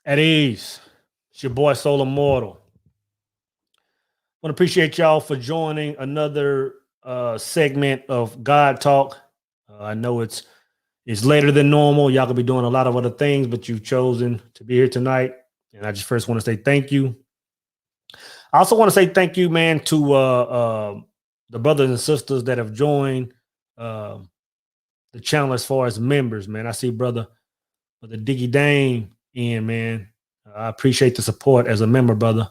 At ease. It's your boy Soul Immortal. Want to appreciate y'all for joining another segment of God Talk. I know it's later than normal. Y'all could be doing a lot of other things, but you've chosen to be here tonight. And I just first want to say thank you. I also want to say thank you, man, to the brothers and sisters that have joined the channel as far as members, man. I see brother Diggy Dane in, man. I appreciate the support as a member, brother.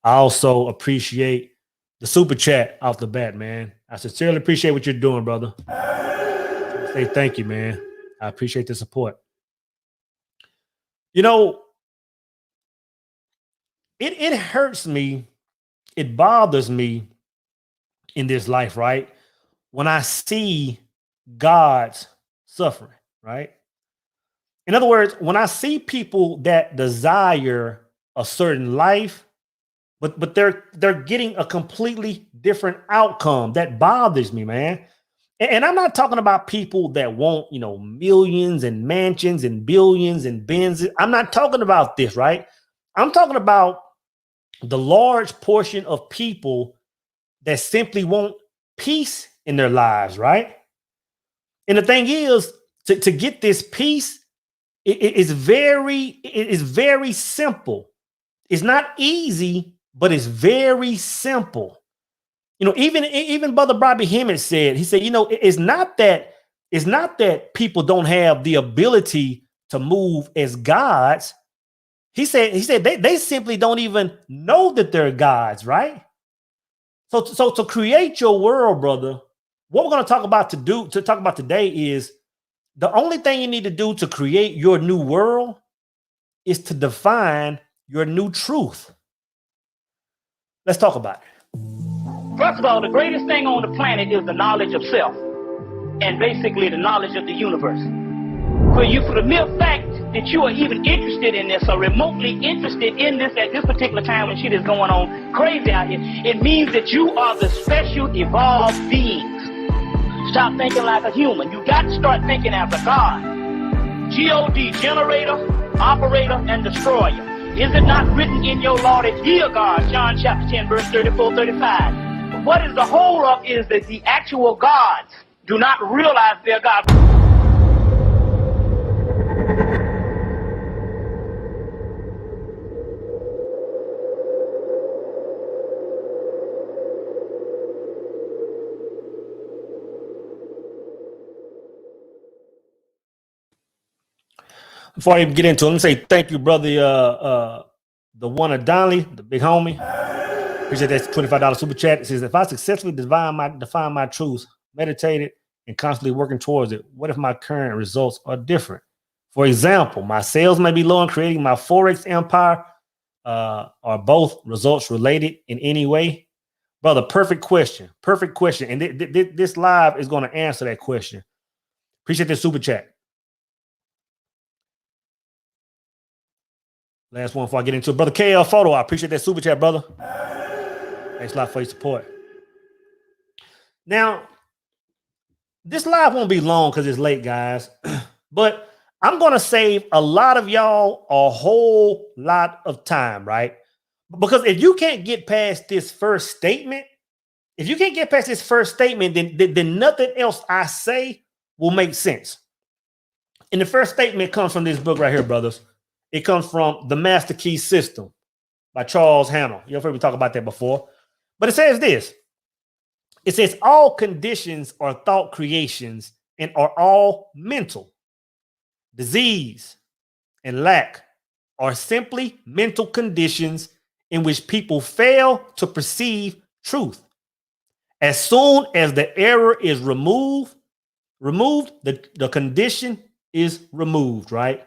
I also appreciate the super chat off the bat, man. I sincerely appreciate what you're doing, brother. Say thank you, man. I appreciate the support. You know, it hurts me, it bothers me in this life, right? When I see God's suffering, right? In other words, when I see people that desire a certain life, but they're getting a completely different outcome, that bothers me, man. And I'm not talking about people that want, millions and mansions and billions and bins. I'm not talking about this, right? I'm talking about the large portion of people that simply want peace in their lives, right? And the thing is, to get this peace, it is very simple. It's not easy, but it's very simple. Even Brother Bobby Hemmett said, he said, it's not that people don't have the ability to move as gods. He said they simply don't even know that they're gods, right? So to create your world, brother, what we're going to talk about today is the only thing you need to do to create your new world is to define your new truth. Let's talk about it. First of all, the greatest thing on the planet is the knowledge of self, and basically the knowledge of the universe. For the mere fact that you are even interested in this or remotely interested in this at this particular time when shit is going on crazy out here, it means that you are the special evolved beings. Stop thinking like a human. You got to start thinking as a God. G-O-D, generator, operator, and destroyer. Is it not written in your law that ye are God? John chapter 10, verse 34, 35. What is the hold up is that the actual gods do not realize they're God. Before I even get into it, let me say thank you, brother. The one of Donnelly, the big homie. Appreciate that $25 super chat. It says, if I successfully define my truth, meditated, and constantly working towards it, what if my current results are different? For example, my sales may be low in creating my Forex empire. Are both results related in any way? Brother, perfect question. Perfect question. And this live is going to answer that question. Appreciate the super chat. Last one before I get into it. Brother KL Photo, I appreciate that super chat, brother. Thanks a lot for your support. Now, this live won't be long because it's late, guys. But I'm going to save a lot of y'all a whole lot of time, right? Because if you can't get past this first statement, then nothing else I say will make sense. And the first statement comes from this book right here, brothers. It comes from The Master Key System by Charles Hannell. You've heard me talk about that before. But it says this. It says all conditions are thought creations and are all mental. Disease and lack are simply mental conditions in which people fail to perceive truth. As soon as the error is removed, the condition is removed, right?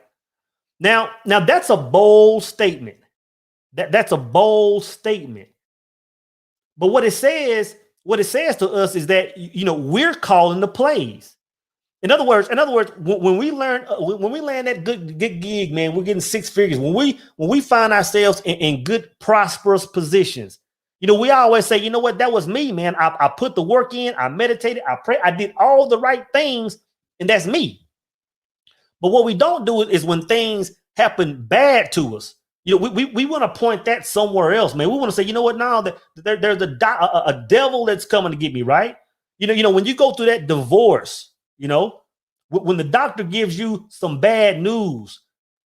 Now that's a bold statement. That's a bold statement. But what it says to us is that we're calling the plays. In other words, when we land that good gig, man, we're getting six figures. When we find ourselves in good prosperous positions, we always say, you know what, that was me, man. I put the work in, I meditated, I prayed, I did all the right things, and that's me. But what we don't do is when things happen bad to us, we want to point that somewhere else, man. We want to say, you know what, now that there's a devil that's coming to get me, right? When you go through that divorce, when the doctor gives you some bad news,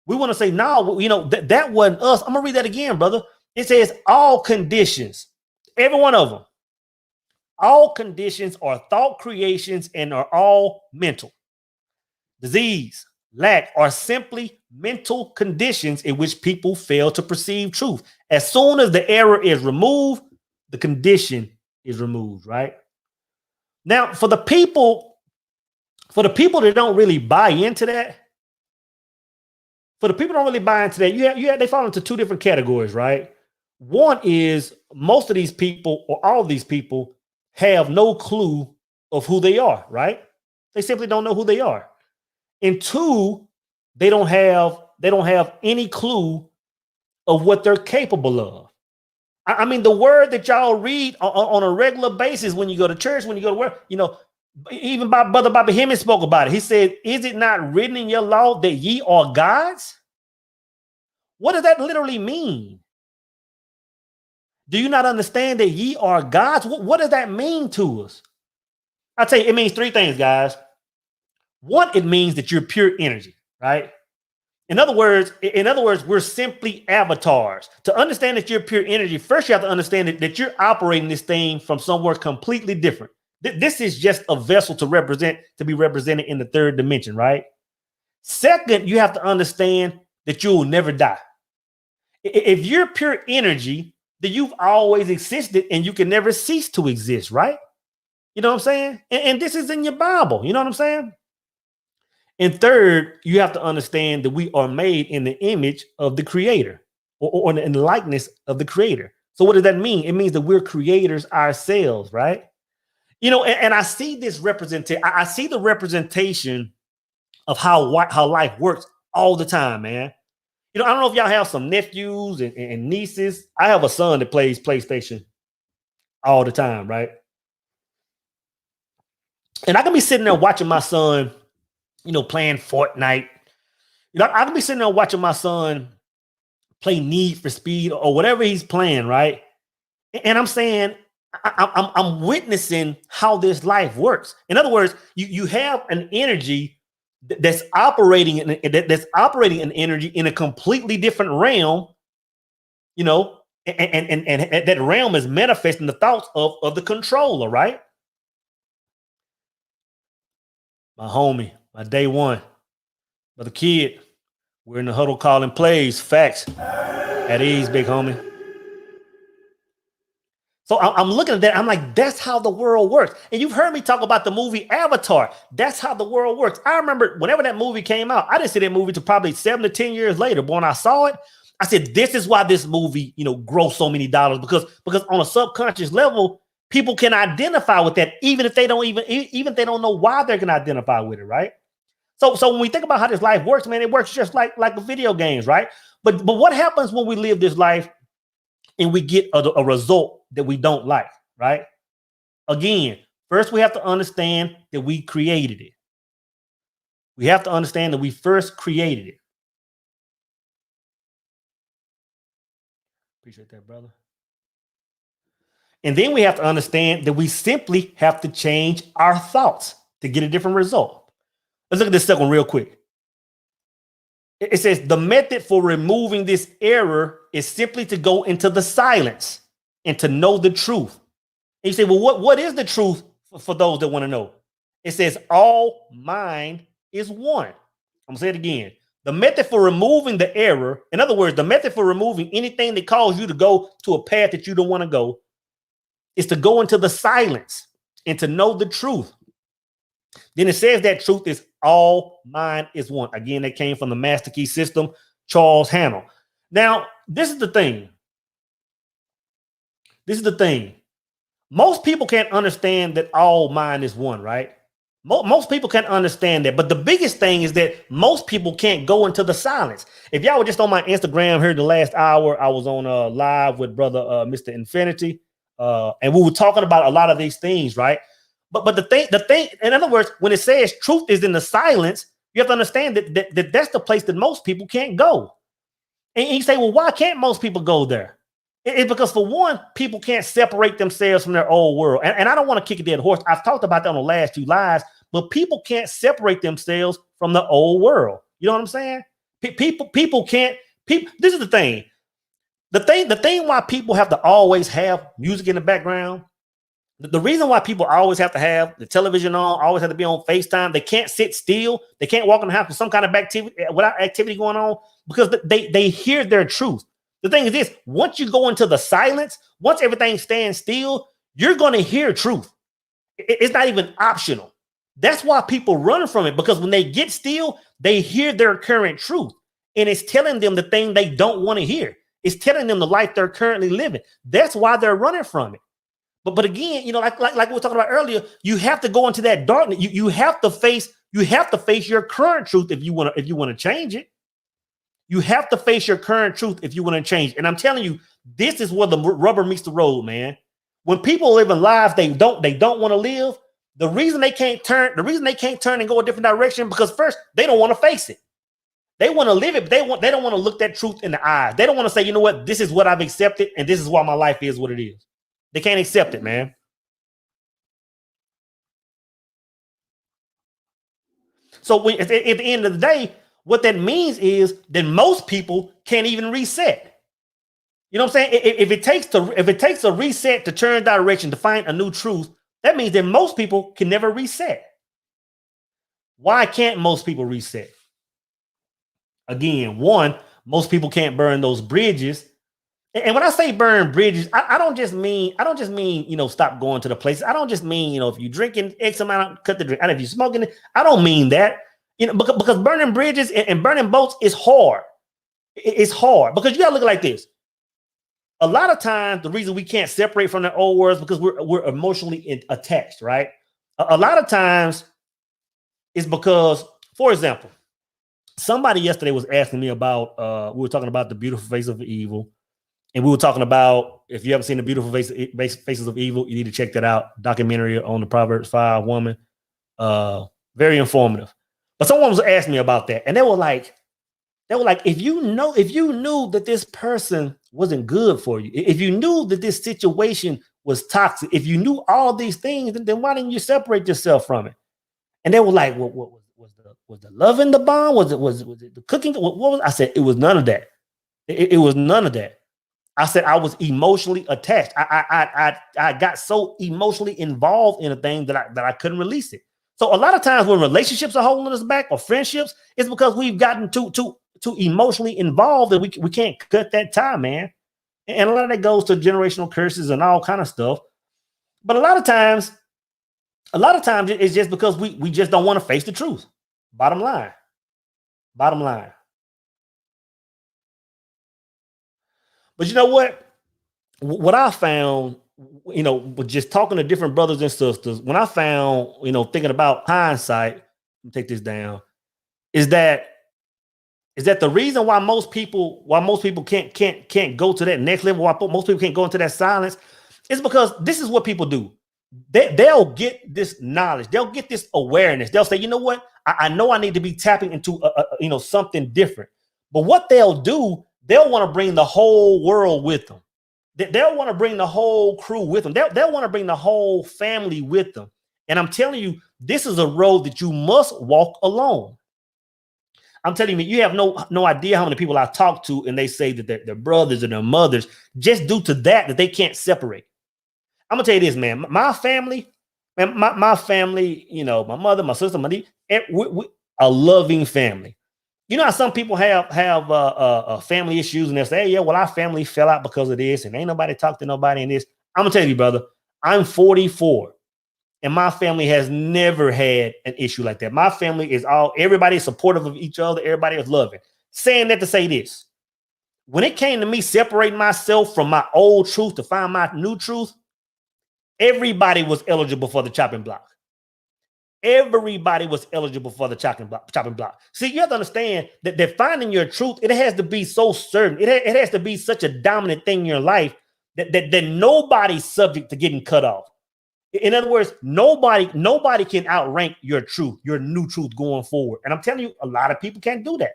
we want to say, no, that wasn't us. I'm gonna read that again, brother. It says all conditions, every one of them, all conditions are thought creations and are all mental. Disease, lack are simply mental conditions in which people fail to perceive truth. As soon as the error is removed, the condition is removed, right? Now, for the people that don't really buy into that, they fall into two different categories, right? One is most of these people, or all of these people, have no clue of who they are, right? They simply don't know who they are. And two, they don't have any clue of what they're capable of. I mean, the word that y'all read on a regular basis when you go to church, when you go to work, even Brother Bobby Hemmings spoke about it. He said, is it not written in your law that ye are gods? What does that literally mean? Do you not understand that ye are gods? What does that mean to us? I'll tell you, it means three things, guys. One, it means that you're pure energy, right? In other words, we're simply avatars. To understand that you're pure energy, first you have to understand that you're operating this thing from somewhere completely different. This is just a vessel to be represented in the third dimension, right? Second, you have to understand that you will never die. If you're pure energy, then you've always existed and you can never cease to exist, right? You know what I'm saying? And this is in your Bible. You know what I'm saying? And third, you have to understand that we are made in the image of the creator, or in the likeness of the creator. So what does that mean? It means that we're creators ourselves, right? And I see this representation. I see the representation of how life works all the time, man. I don't know if y'all have some nephews and nieces. I have a son that plays PlayStation all the time, right? And I can be sitting there watching my son, playing Fortnite. I can be sitting there watching my son play Need for Speed or whatever he's playing, right? And I'm saying, I'm witnessing how this life works. In other words, you have an energy that's operating an energy in a completely different realm, and that realm is manifesting the thoughts of the controller, right? My homie, my day one, brother Kid, we're in the huddle calling plays. Facts. At ease, big homie. So I'm looking at that. I'm like, that's how the world works. And you've heard me talk about the movie Avatar. That's how the world works. I remember whenever that movie came out, I didn't see that movie till probably 7 to 10 years later. But when I saw it, I said, this is why this movie, grossed so many dollars, because on a subconscious level, people can identify with that, even if they don't if they don't know why they're going to identify with it, right? So when we think about how this life works, man, it works just like the video games, right? But what happens when we live this life and we get a result that we don't like, right? Again, first we have to understand that we created it. We have to understand that we first created it. Appreciate that, brother. And then we have to understand that we simply have to change our thoughts to get a different result. Let's look at this second one real quick. It says the method for removing this error is simply to go into the silence and to know the truth. And you say, well, what is the truth for those that want to know? It says all mind is one. I'm gonna say it again. The method for removing the error, in other words, the method for removing anything that calls you to go to a path that you don't want to go, is to go into the silence and to know the truth. Then it says that truth is all mind is one. Again, that came from the Master Key System, Charles Hannell. Now, this is the thing. Most people can't understand that all mind is one, right? Most people can't understand that. But the biggest thing is that most people can't go into the silence. If y'all were just on my Instagram here the last hour, I was on live with brother Mr. Infinity. And we were talking about a lot of these things, right? But the thing, in other words, when it says truth is in the silence, You have to understand that that's the place that most people can't go. And you say, well, why can't most people go there? It's because, for one, people can't separate themselves from their old world. And I don't want to kick a dead horse. I've talked about that on the last two lives, but people can't separate themselves from the old world. You know what I'm saying? People can't. This is the thing. The thing why people have to always have music in the background. The reason why people always have to have the television on, always have to be on FaceTime, they can't sit still, they can't walk in the house with some kind of activity without activity going on, because they hear their truth. The thing is this: once you go into the silence, once everything stands still, you're going to hear truth. It's not even optional. That's why people run from it, because when they get still, they hear their current truth, and it's telling them the thing they don't want to hear. It's telling them the life they're currently living. That's why they're running from it. But again, like we were talking about earlier, you have to go into that darkness. You have to face your current truth if you want to change it. You have to face your current truth if you want to change. And I'm telling you, this is where the rubber meets the road, man. When people live in lives they don't want to live, the reason they can't turn and go a different direction, because first, they don't want to face it. They want to live it, but they don't want to look that truth in the eyes. They don't want to say, you know what, this is what I've accepted, and this is why my life is what it is. They can't accept it, man. So at the end of the day, what that means is that most people can't even reset. You know what I'm saying? If it takes a reset to turn direction, to find a new truth, that means that most people can never reset. Why can't most people reset? Again, one, most people can't burn those bridges. And when I say burn bridges, I don't just mean, stop going to the places. I don't just mean, if you're drinking X amount, cut the drink. And if you're smoking it, I don't mean that. Because burning bridges and burning boats is hard. It's hard because you got to look like this. A lot of times, the reason we can't separate from the old world is because we're emotionally attached, right? A lot of times, it's because, for example, somebody yesterday was asking me about, we were talking about the beautiful face of evil. And we were talking about, if you haven't seen the beautiful faces of evil, you need to check that out. Documentary on the Proverbs 5 woman. Very informative. But someone was asking me about that. And they were like, if you knew that this person wasn't good for you, if you knew that this situation was toxic, if you knew all these things, then why didn't you separate yourself from it? And they were like, what was the love in the bond? Was it the cooking? What was? I said, it was none of that. It was none of that. I said I was emotionally attached. I got so emotionally involved in a thing that I couldn't release it. So a lot of times when relationships are holding us back, or friendships, it's because we've gotten too emotionally involved, and we can't cut that tie, man. And a lot of that goes to generational curses and all kind of stuff. But a lot of times it's just because we just don't want to face the truth. Bottom line. But you know what? What I found, with just talking to different brothers and sisters, when I found, thinking about hindsight, let me take this down, is that the reason why most people can't go to that next level, why most people can't go into that silence, is because this is what people do. They'll get this knowledge, they'll get this awareness. They'll say, you know what? I know I need to be tapping into something different. But what they'll do, they'll want to bring the whole world with them. They'll want to bring the whole crew with them. They'll want to bring the whole family with them. And I'm telling you, this is a road that you must walk alone. I'm telling you, you have no idea how many people I talk to, and they say that their brothers and their mothers, just due to that they can't separate. I'm gonna tell you this, man. My family, my family, my mother, my sister, my niece, we a loving family. You know how some people have family issues, and they'll say, hey, yeah, well, our family fell out because of this, and ain't nobody talked to nobody in this. I'm gonna tell you, brother, I'm 44, and my family has never had an issue like that. My family is everybody is supportive of each other. Everybody is loving. Saying that to say this, when it came to me separating myself from my old truth to find my new truth, everybody was eligible for the chopping block. Everybody was eligible for the chopping block. See, you have to understand that finding your truth, it has to be so certain. It has to be such a dominant thing in your life that nobody's subject to getting cut off. In other words, nobody can outrank your truth, your new truth going forward. And I'm telling you, a lot of people can't do that.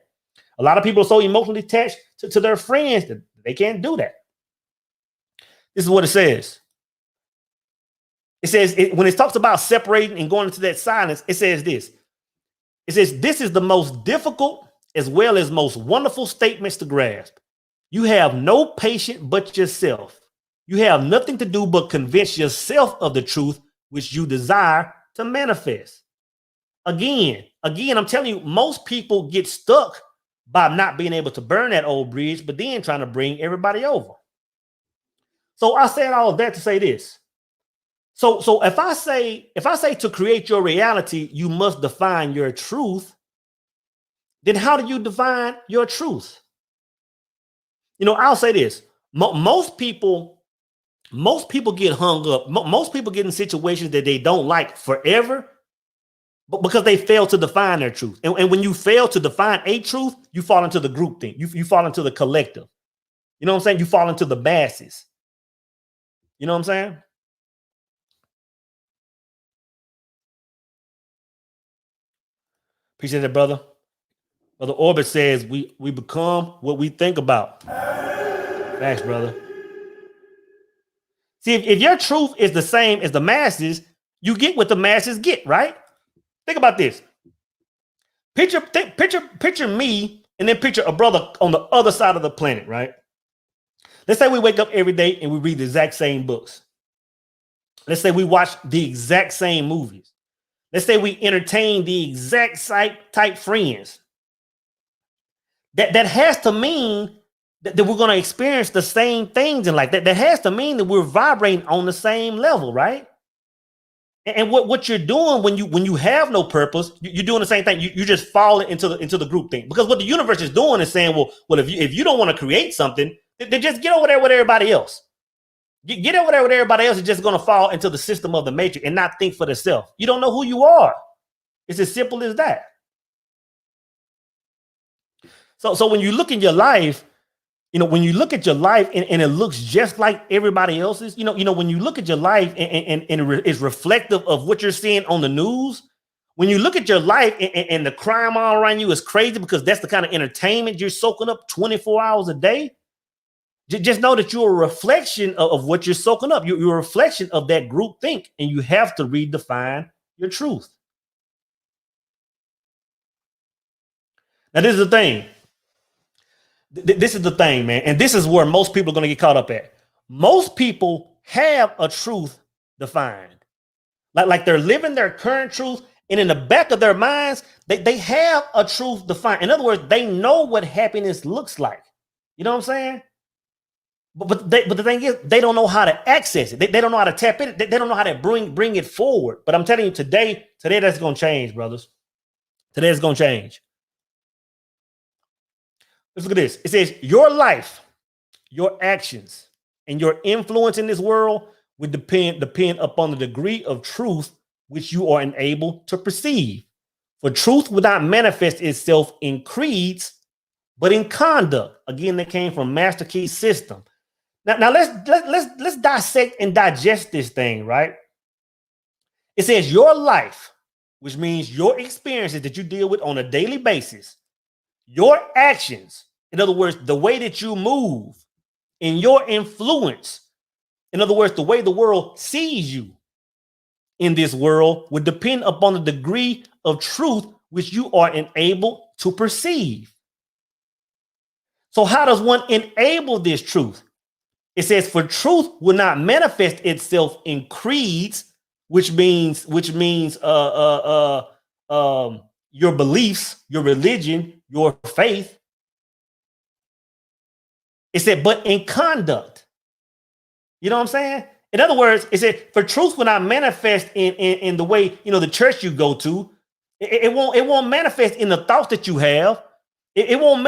A lot of people are so emotionally attached to their friends that they can't do that. This is what it says. It says, when it talks about separating and going into that silence, it says this. It says, this is the most difficult as well as most wonderful statements to grasp. You have no patient but yourself. You have nothing to do but convince yourself of the truth which you desire to manifest. Again, I'm telling you, most people get stuck by not being able to burn that old bridge, but then trying to bring everybody over. So I said all of that to say this. So if I say to create your reality, you must define your truth, then how do you define your truth? I'll say this. Most people get hung up. Most people get in situations that they don't like forever, but because they fail to define their truth. And when you fail to define a truth, you fall into the group thing. You fall into the collective. You know what I'm saying? You fall into the masses. You know what I'm saying? Appreciate it, brother. Brother Orbit says we become what we think about. Thanks, brother. See, if your truth is the same as the masses, you get what the masses get, right? Think about this. Picture me, and then picture a brother on the other side of the planet, right? Let's say we wake up every day and we read the exact same books. Let's say we watch the exact same movies. Let's say we entertain the exact type friends. That has to mean that we're going to experience the same things in life. That has to mean that we're vibrating on the same level, right? And what you're doing when you have no purpose, you're doing the same thing. You just fall into the group thing. Because what the universe is doing is saying, well, if you don't want to create something, then just get over there with everybody else. Get over there with everybody else is just going to fall into the system of the matrix and not think for themselves. You don't know who you are. It's as simple as that. So when you look in your life, when you look at your life and it looks just like everybody else's, when you look at your life and it's reflective of what you're seeing on the news, when you look at your life and the crime all around you is crazy because that's the kind of entertainment you're soaking up 24 hours a day, just know that you're a reflection of what you're soaking up. You're a reflection of that group think, and you have to redefine your truth. Now, this is the thing. This is the thing, man. And this is where most people are going to get caught up at. Most people have a truth defined. Like they're living their current truth. And in the back of their minds, they have a truth defined. In other words, they know what happiness looks like. You know what I'm saying? But the thing is, they don't know how to access it. They don't know how to tap it. They don't know how to bring it forward. But I'm telling you, today that's going to change, brothers. Today it's going to change. Let's look at this. It says your life, your actions, and your influence in this world would depend upon the degree of truth which you are enabled to perceive. For truth would not manifest itself in creeds, but in conduct. Again, that came from Master Key's system. Now let's dissect and digest this thing, right? It says your life, which means your experiences that you deal with on a daily basis, your actions, in other words, the way that you move, and your influence, in other words, the way the world sees you in this world, would depend upon the degree of truth which you are enabled to perceive. So how does one enable this truth? It says, for truth will not manifest itself in creeds, which means your beliefs, your religion, your faith. It said, but in conduct. You know what I'm saying? In other words, it said, for truth will not manifest in the way, the church you go to. It won't manifest in the thoughts that you have. It won't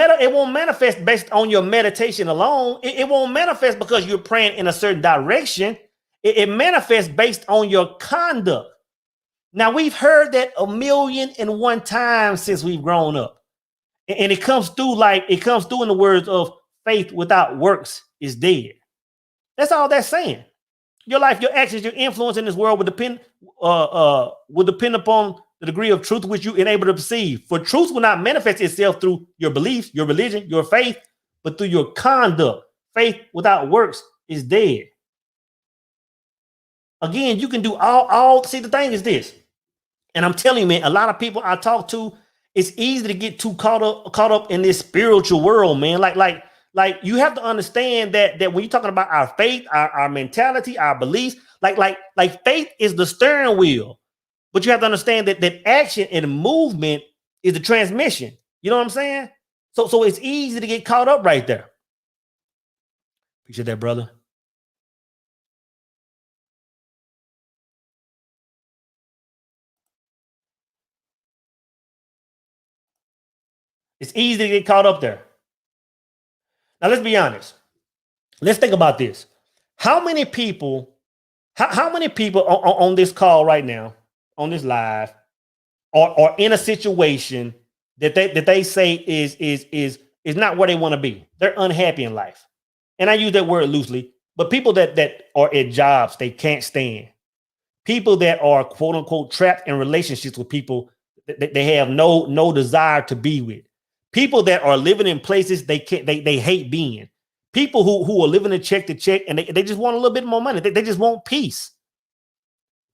manifest based on your meditation alone. It won't manifest because you're praying in a certain direction. It manifests based on your conduct. Now, we've heard that 1,000,001 times since we've grown up. And it comes through in the words of faith without works is dead. That's all that's saying. Your life, your actions, your influence in this world will depend upon the degree of truth which you enable to perceive. For truth will not manifest itself through your beliefs, your religion, your faith, but through your conduct. Faith without works is dead. Again, you can do all. See, the thing is this, and I'm telling you, man, a lot of people I talk to, it's easy to get too caught up in this spiritual world, man. Like you have to understand that when you're talking about our faith, our mentality, our beliefs, like faith is the steering wheel, but you have to understand that action and movement is the transmission. You know what I'm saying? So it's easy to get caught up right there. Appreciate that, brother. It's easy to get caught up there. Now let's be honest. Let's think about this. How many people, how many people on this call right now, on this live, are in a situation that they say is not where they want to be? They're unhappy in life. And I use that word loosely, but people that are at jobs they can't stand, people that are quote unquote trapped in relationships with people that they have no desire to be with, people that are living in places they hate being, people who are living to check and they just want a little bit more money. They just want peace.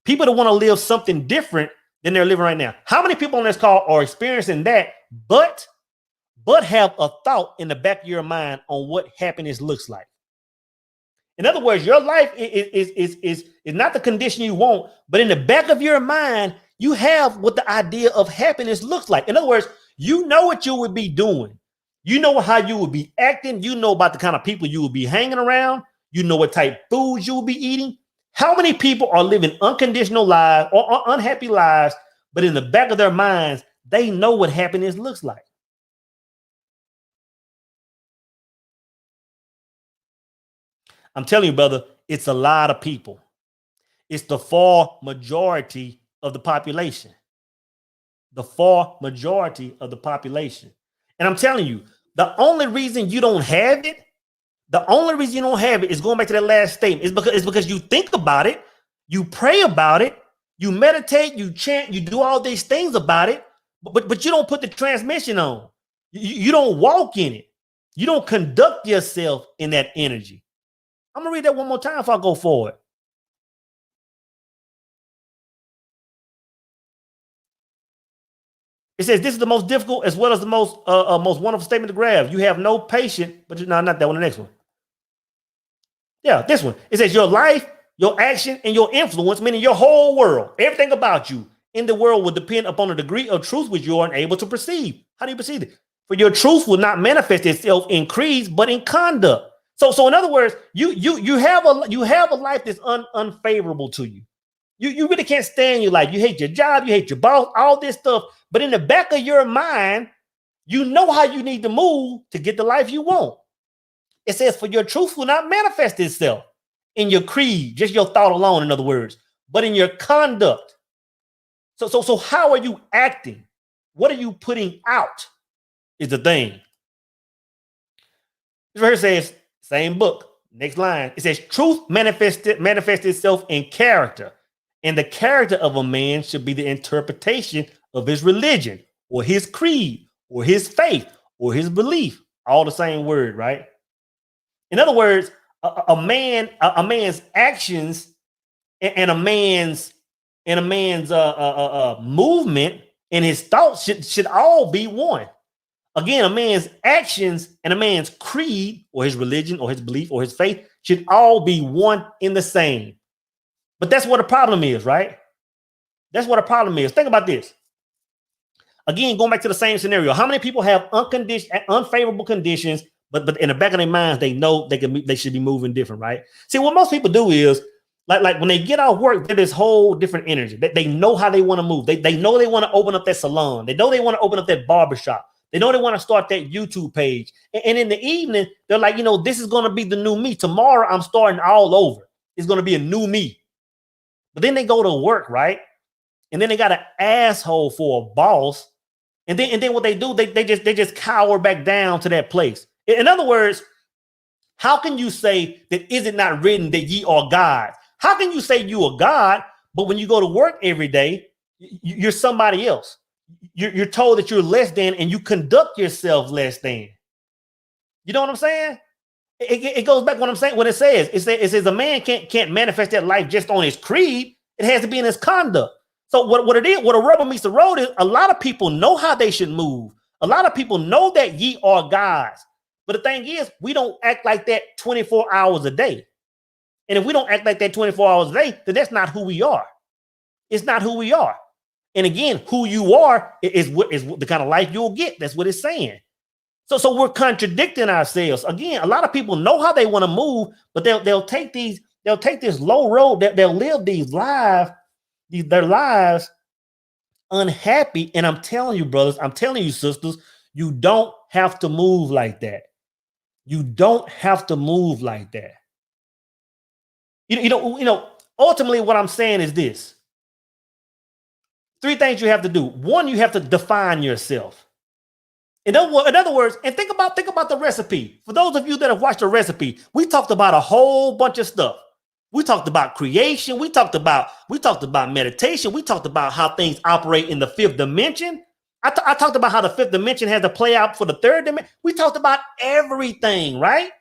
People that want to live something different than they're living right now. How many people on this call are experiencing that, but have a thought in the back of your mind on what happiness looks like? In other words, your life is not the condition you want, but in the back of your mind, you have what the idea of happiness looks like. In other words, you know what you would be doing. You know how you would be acting. You know about the kind of people you will be hanging around. You know what type of foods you will be eating. How many people are living unconditional lives or unhappy lives, but in the back of their minds, they know what happiness looks like? I'm telling you, brother, it's a lot of people. It's the far majority of the population. The far majority of the population. And I'm telling you, the only reason you don't have it, is going back to that last statement. It's because you think about it, you pray about it, you meditate, you chant, you do all these things about it, but you don't put the transmission on. You don't walk in it. You don't conduct yourself in that energy. I'm gonna read that one more time before I go forward. It says this is the most difficult as well as the most wonderful statement to grab. You have no patience, but not that one. The next one. Yeah, this one. It says your life, your action, and your influence, meaning your whole world, everything about you in the world will depend upon the degree of truth which you are unable to perceive. How do you perceive it? For your truth will not manifest itself in creeds, but in conduct. So in other words, you have a life that's unfavorable to you. You really can't stand your life. You hate your job, you hate your boss, all this stuff. But in the back of your mind, you know how you need to move to get the life you want. It says, for your truth will not manifest itself in your creed, just your thought alone, in other words, but in your conduct. So how are you acting? What are you putting out is the thing. This right here says, same book, next line. It says, truth manifests itself in character. And the character of a man should be the interpretation of his religion or his creed or his faith or his belief. All the same word, right? In other words, a man's actions and a man's movement and his thoughts should all be one. Again, a man's actions and a man's creed or his religion or his belief or his faith should all be one in the same. But that's what the problem is, right? That's what the problem is. Think about this. Again, going back to the same scenario. How many people have unfavorable conditions, but in the back of their minds, they know they should be moving different, right? See, what most people do is like when they get off work, they're this whole different energy. They know how they want to move. They know they want to open up that salon. They know they want to open up that barbershop. They know they want to start that YouTube page. And in the evening, they're like, this is going to be the new me. Tomorrow, I'm starting all over. It's going to be a new me. But then they go to work, right? And then they got an asshole for a boss. And then what they do, they just cower back down to that place. In other words, how can you say that is it not written that ye are gods? How can you say you are God, but when you go to work every day, you're somebody else? You're told that you're less than, and you conduct yourself less than. You know what I'm saying? It goes back to what I'm saying. What it says, it says a man can't manifest that life just on his creed. It has to be in his conduct. So what it is, what a rubber meets the road is, a lot of people know how they should move. A lot of people know that ye are gods. But the thing is, we don't act like that 24 hours a day. And if we don't act like that 24 hours a day, then that's not who we are. It's not who we are. And again, who you are is the kind of life you'll get. That's what it's saying. So we're contradicting ourselves. Again, a lot of people know how they want to move, but they'll take this low road, they'll live their lives unhappy. And I'm telling you, brothers, I'm telling you, sisters, you don't have to move like that. You don't have to move like that. You know, ultimately what I'm saying is this. 3 things you have to do. 1, you have to define yourself. In other words, and think about the recipe. For those of you that have watched the recipe, we talked about a whole bunch of stuff. We talked about creation. We talked about meditation. We talked about how things operate in the 5th dimension. I talked about how the 5th dimension has to play out for the 3rd dimension. We talked about everything, right?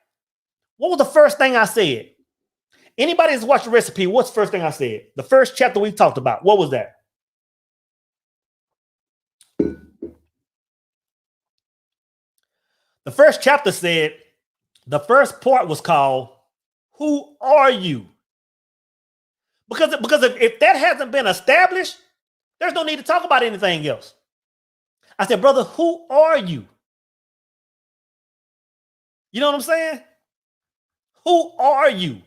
What was the first thing I said? Anybody that's watched the recipe, what's the first thing I said? The first chapter we talked about. What was that? The first chapter said, the first part was called, Who Are You? Because if that hasn't been established, there's no need to talk about anything else. I said, brother, who are you? You know what I'm saying? Who are you?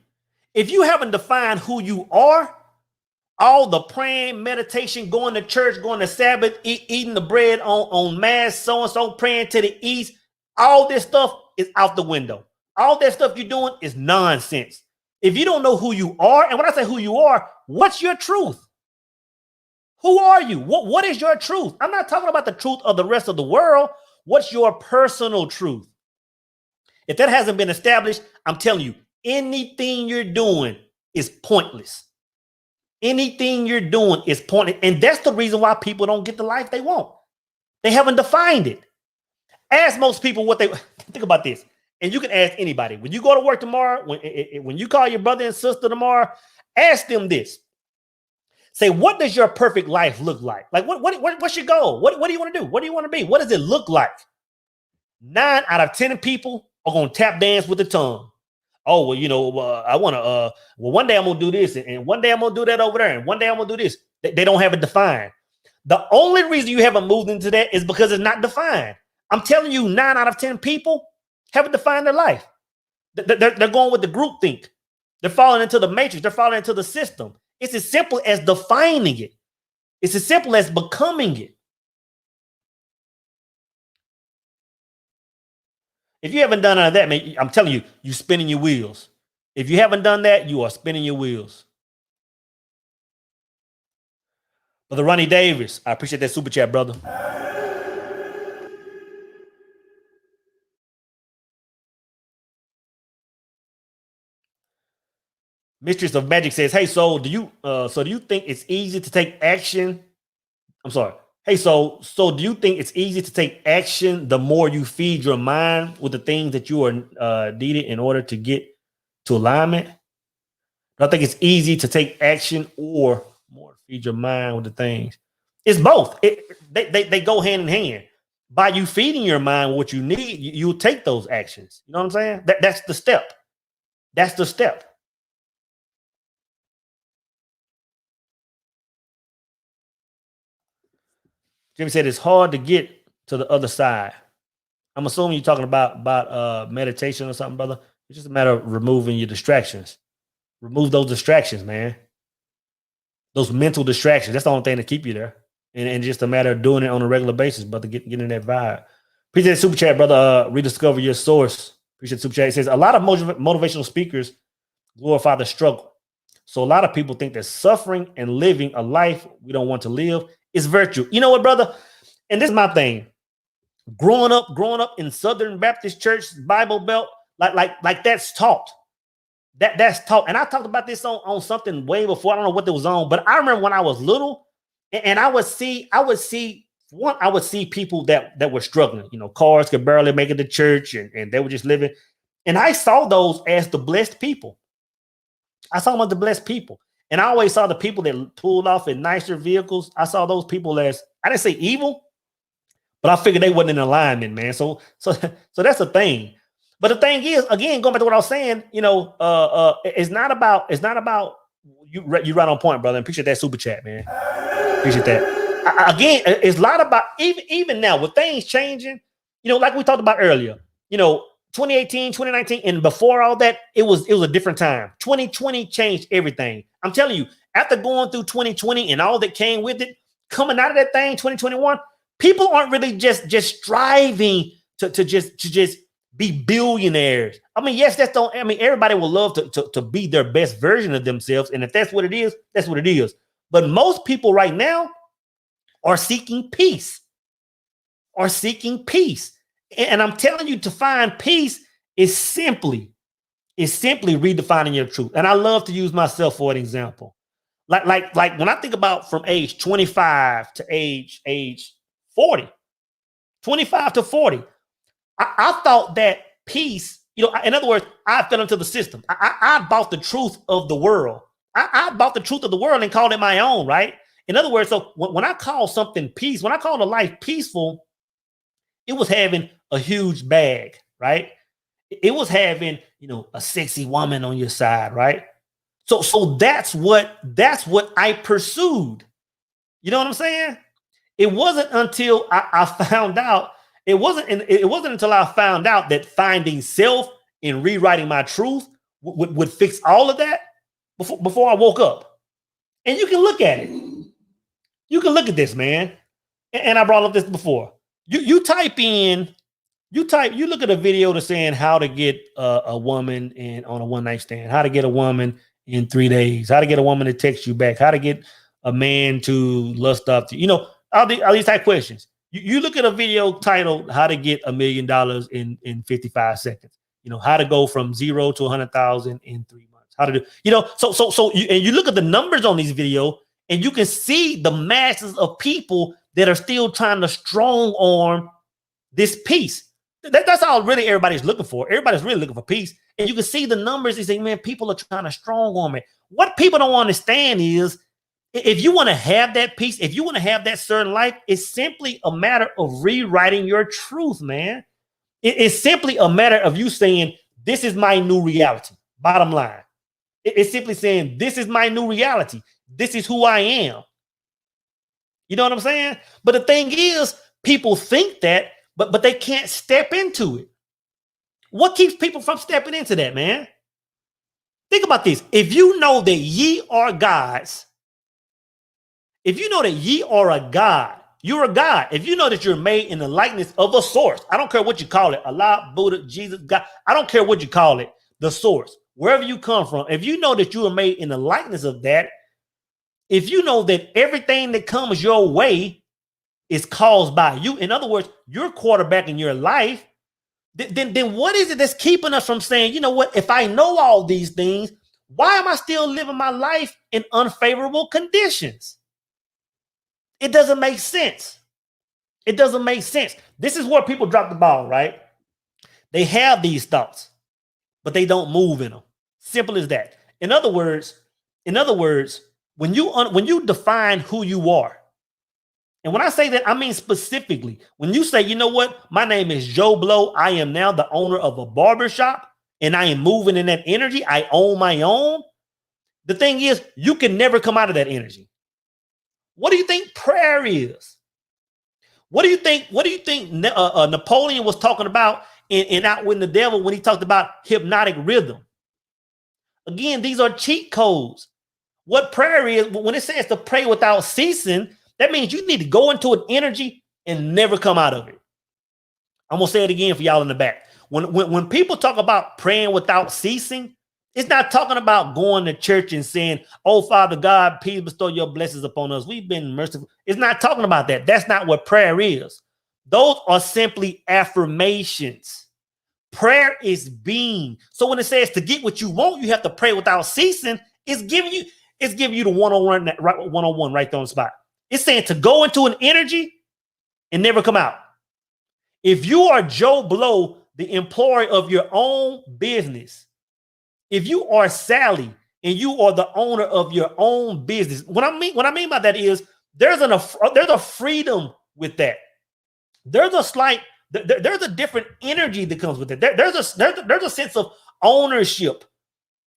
If you haven't defined who you are, all the praying, meditation, going to church, going to Sabbath, eating the bread on Mass, so-and-so, praying to the east, all this stuff is out the window. All that stuff you're doing is nonsense. If you don't know who you are, and when I say who you are, what's your truth? Who are you? What is your truth? I'm not talking about the truth of the rest of the world. What's your personal truth? If that hasn't been established, I'm telling you, anything you're doing is pointless. Anything you're doing is pointless. And that's the reason why people don't get the life they want. They haven't defined it. Ask most people what they think about this. And you can ask anybody. When you go to work tomorrow, when you call your brother and sister tomorrow, ask them this. Say, what does your perfect life look like? Like, what's your goal? What do you want to do? What do you want to be? What does it look like? 9 out of 10 people are going to tap dance with the tongue. Oh, well, you know, I want to, well, one day I'm going to do this, and one day I'm going to do that over there, and one day I'm going to do this. They don't have it defined. The only reason you haven't moved into that is because it's not defined. I'm telling you, 9 out of 10 people haven't defined their life. They're going with the group think. They're falling into the matrix. They're falling into the system. It's as simple as defining it. It's as simple as becoming it. If you haven't done none of that, man, I'm telling you, you're spinning your wheels. If you haven't done that, you are spinning your wheels. Brother Ronnie Davis, I appreciate that super chat, brother. Mistress of Magic says, "Hey, so do you think it's easy to take action? I'm sorry. Hey, so do you think it's easy to take action the more you feed your mind with the things that you are needed in order to get to alignment? I think it's easy to take action or more feed your mind with the things. It's both. They go hand in hand. By you feeding your mind what you need, you'll take those actions. You know what I'm saying? That's the step. That's the step. Jimmy said it's hard to get to the other side. I'm assuming you're talking about meditation or something, brother. It's just a matter of removing your distractions. Remove those distractions, man. Those mental distractions. That's the only thing to keep you there. And just a matter of doing it on a regular basis, brother, getting that vibe. Appreciate the super chat, brother. Rediscover your source. Appreciate the super chat. It says a lot of motivational speakers glorify the struggle. So a lot of people think that suffering and living a life we don't want to live is virtue. You know what, brother? And this is my thing. Growing up in Southern Baptist Church, Bible Belt, like that's taught. That's talk. And I talked about this on something way before. I don't know what it was on, but I remember when I was little, and I would see people that were struggling. You know, cars could barely make it to church, and they were just living. And I saw those as the blessed people. I saw them as the blessed people. And I always saw the people that pulled off in nicer vehicles. I saw those people as, I didn't say evil, but I figured they wasn't in alignment, man. So that's the thing. But the thing is, again, going back to what I was saying, you know, it's not about you. You right on point, brother. And appreciate that super chat, man. Appreciate that. Again, it's a lot about even now with things changing. You know, like we talked about earlier. You know, 2018, 2019, and before all that, it was a different time. 2020 changed everything. I'm telling you, after going through 2020 and all that came with it, coming out of that thing, 2021, people aren't really just striving to just be billionaires. I mean, yes, everybody will love to be their best version of themselves. And if that's what it is, that's what it is. But most people right now are seeking peace. And I'm telling you, to find peace is simply redefining your truth. And I love to use myself for an example. Like when I think about from age 25 to age 40, 25 to 40, I thought that peace, you know, in other words, I fell into the system. I bought the truth of the world. I bought the truth of the world and called it my own, right? In other words, so when I call something peace, when I call a life peaceful, it was having a huge bag, right? It was having, you know, a sexy woman on your side, right? So that's what I pursued. You know what I'm saying? It wasn't until I found out. It wasn't until I found out that finding self and rewriting my truth would fix all of that before I woke up. And you can look at it. You can look at this, man. And I brought up this before. You look at a video that's saying how to get a woman on a one night stand, how to get a woman in 3 days, how to get a woman to text you back, how to get a man to lust after you. You know, all these type questions. You look at a video titled "How to Get $1 Million in 55 Seconds." You know, how to go from 0 to 100,000 in 3 months. How to do, you know, you look at the numbers on these videos, and you can see the masses of people that are still trying to strong arm this peace. That's all really everybody's looking for. Everybody's really looking for peace. And you can see the numbers. They say, man, people are trying to strong arm it. What people don't understand is, if you want to have that peace, if you want to have that certain life, it's simply a matter of rewriting your truth, man. It's simply a matter of you saying, this is my new reality. Bottom line. It's simply saying, this is my new reality. This is who I am. You know what I'm saying? But the thing is, people think that, but they can't step into it. What keeps people from stepping into that, man? Think about this. If you know that ye are gods, if you know that ye are a god, you're a god. If you know that you're made in the likeness of a source, I don't care what you call it, Allah, Buddha, Jesus, God, I don't care what you call it, the source, wherever you come from. If you know that you are made in the likeness of that, if you know that everything that comes your way is caused by you, in other words, you're quarterbacking your life, then what is it that's keeping us from saying, you know what, if I know all these things, why am I still living my life in unfavorable conditions? It doesn't make sense. It doesn't make sense. This is where people drop the ball, right? They have these thoughts, but they don't move in them. Simple as that. In other words, when you define who you are, and when I say that, I mean specifically, when you say, you know what, my name is Joe Blow, I am now the owner of a barbershop, and I am moving in that energy, I own my own. The thing is, you can never come out of that energy. What do you think prayer is? What do you think Napoleon was talking about in Outwitting the Devil when he talked about hypnotic rhythm? Again, these are cheat codes. What prayer is, when it says to pray without ceasing, that means you need to go into an energy and never come out of it. I'm going to say it again for y'all in the back. When people talk about praying without ceasing, it's not talking about going to church and saying, oh, Father God, please bestow your blessings upon us. We've been merciful. It's not talking about that. That's not what prayer is. Those are simply affirmations. Prayer is being. So when it says to get what you want, you have to pray without ceasing. It's giving you the one-on-one right there on the spot. It's saying to go into an energy and never come out. If you are Joe Blow, the employee of your own business, if you are Sally and you are the owner of your own business, what I mean by that is there's a freedom with that. There's a different energy that comes with it. There's a sense of ownership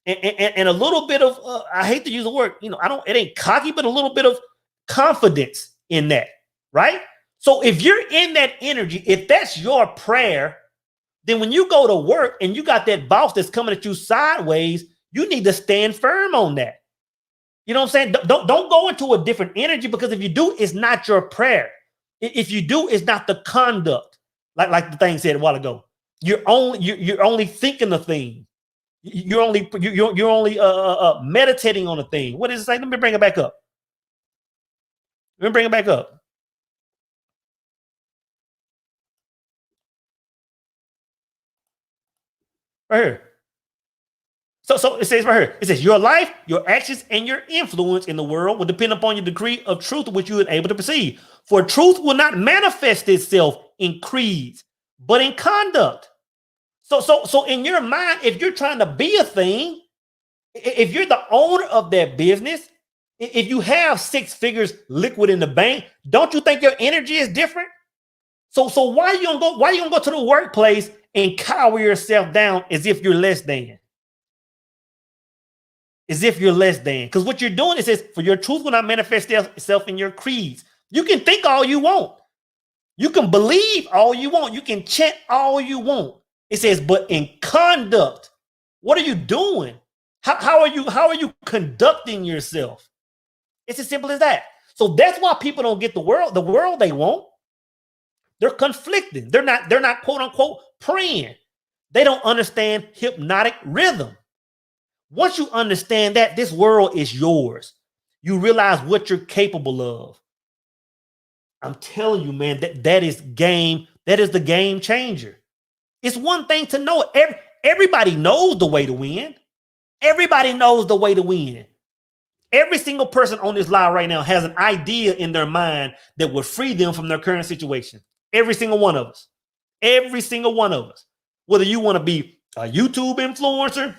and a little bit of I hate to use the word, it ain't cocky, but a little bit of confidence in that, right? So if you're in that energy, if that's your prayer, then when you go to work and you got that boss that's coming at you sideways, you need to stand firm on that. You know what I'm saying? Don't go into a different energy, because if you do, it's not your prayer. If you do, it's not the conduct. Like the thing said a while ago. You're only thinking the thing. You're only meditating on a thing. What does it say? Let me bring it back up. Right here. So it says right here, it says your life, your actions, and your influence in the world will depend upon your degree of truth which you are able to perceive. For truth will not manifest itself in creeds, but in conduct. So in your mind, if you're trying to be a thing, if you're the owner of that business, if you have 6 figures liquid in the bank, don't you think your energy is different? So why you gonna go to the workplace and cower yourself down as if you're less than? As if you're less than. Because what you're doing, it says, for your truth will not manifest itself in your creeds. You can think all you want. You can believe all you want. You can chant all you want. It says, but in conduct, what are you doing? How are you conducting yourself? It's as simple as that. So that's why people don't get the world they want. They're conflicting. They're not quote unquote praying. They don't understand hypnotic rhythm. Once you understand that this world is yours, you realize what you're capable of. I'm telling you, man, that is the game changer. It's one thing to know. Everybody knows the way to win. Everybody knows the way to win. Every single person on this live right now has an idea in their mind that would free them from their current situation. Every single one of us. Every single one of us. Whether you want to be a YouTube influencer,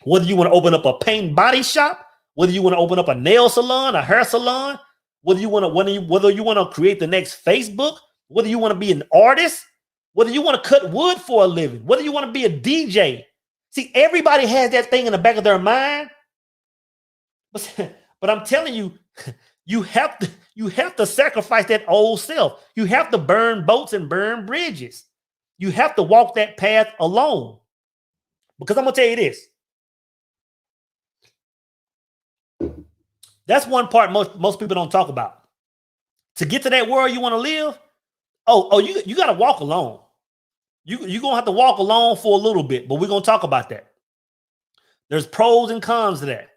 whether you want to open up a paint body shop, whether you want to open up a nail salon, a hair salon, whether you want to create the next Facebook, whether you want to be an artist, whether you want to cut wood for a living, whether you want to be a DJ. See, everybody has that thing in the back of their mind. But I'm telling you, you have to sacrifice that old self. You have to burn boats and burn bridges. You have to walk that path alone. Because I'm going to tell you this. That's one part most people don't talk about. To get to that world you want to live, you got to walk alone. You're going to have to walk alone for a little bit, but we're going to talk about that. There's pros and cons to that.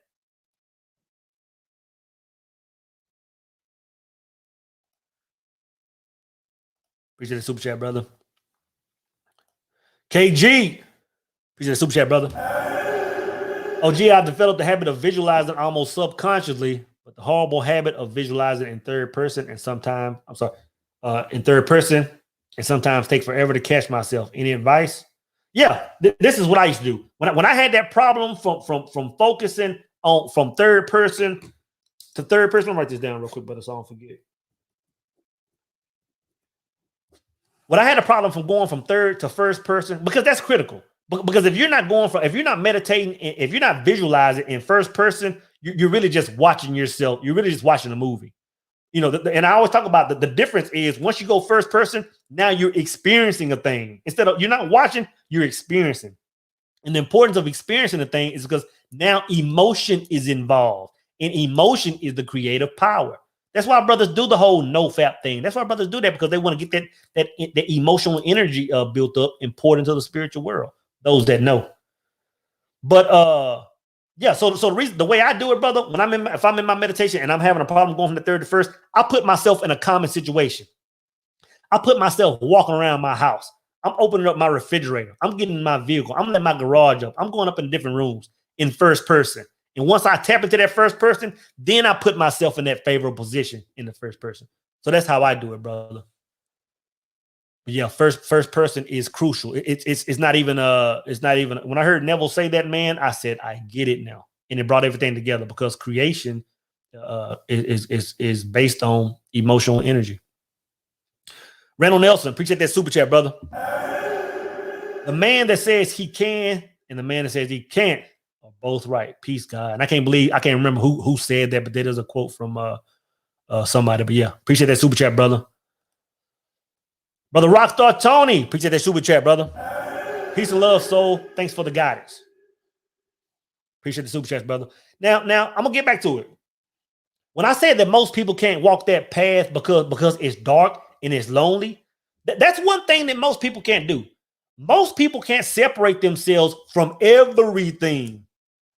Appreciate the super chat, brother. KG. Appreciate the super chat, brother. I've developed the habit of visualizing almost subconsciously, but the horrible habit of visualizing in third person and sometimes take forever to catch myself. Any advice? Yeah, this is what I used to do. When I had that problem from focusing on from third person to third person, I'll write this down real quick, but so I don't forget. When I had a problem from going from third to first person, because that's critical. Because if you're not meditating, if you're not visualizing in first person, you're really just watching yourself. You're really just watching a movie. And I always talk about the difference is once you go first person, now you're experiencing a thing. Instead of you're not watching, you're experiencing. And the importance of experiencing the thing is because now emotion is involved, and emotion is the creative power. That's why brothers do the whole no-fap thing. That's why brothers do that, because they want to get that emotional energy built up and poured into the spiritual world. Those that know. But so the way I do it, brother, if I'm in my meditation and I'm having a problem going from the third to first, I put myself in a common situation. I put myself walking around my house. I'm opening up my refrigerator. I'm getting in my vehicle. I'm letting my garage up. I'm going up in different rooms in first person. And once I tap into that first person, then I put myself in that favorable position in the first person. So that's how I do it, brother. But yeah, first person is crucial. It's not even when I heard Neville say that, man, I said I get it now, and it brought everything together because creation is based on emotional energy. Randall Nelson, appreciate that super chat, brother. The man that says he can and the man that says he can't are both right. Peace, God. And I can't remember who said that, but that is a quote from somebody. But yeah, appreciate that super chat, brother. Brother Rockstar Tony, appreciate that super chat, brother. Peace and love, soul. Thanks for the guidance. Appreciate the super chats, brother. Now I'm gonna get back to it. When I said that most people can't walk that path because it's dark and it's lonely, that's one thing that most people can't do. Most people can't separate themselves from everything.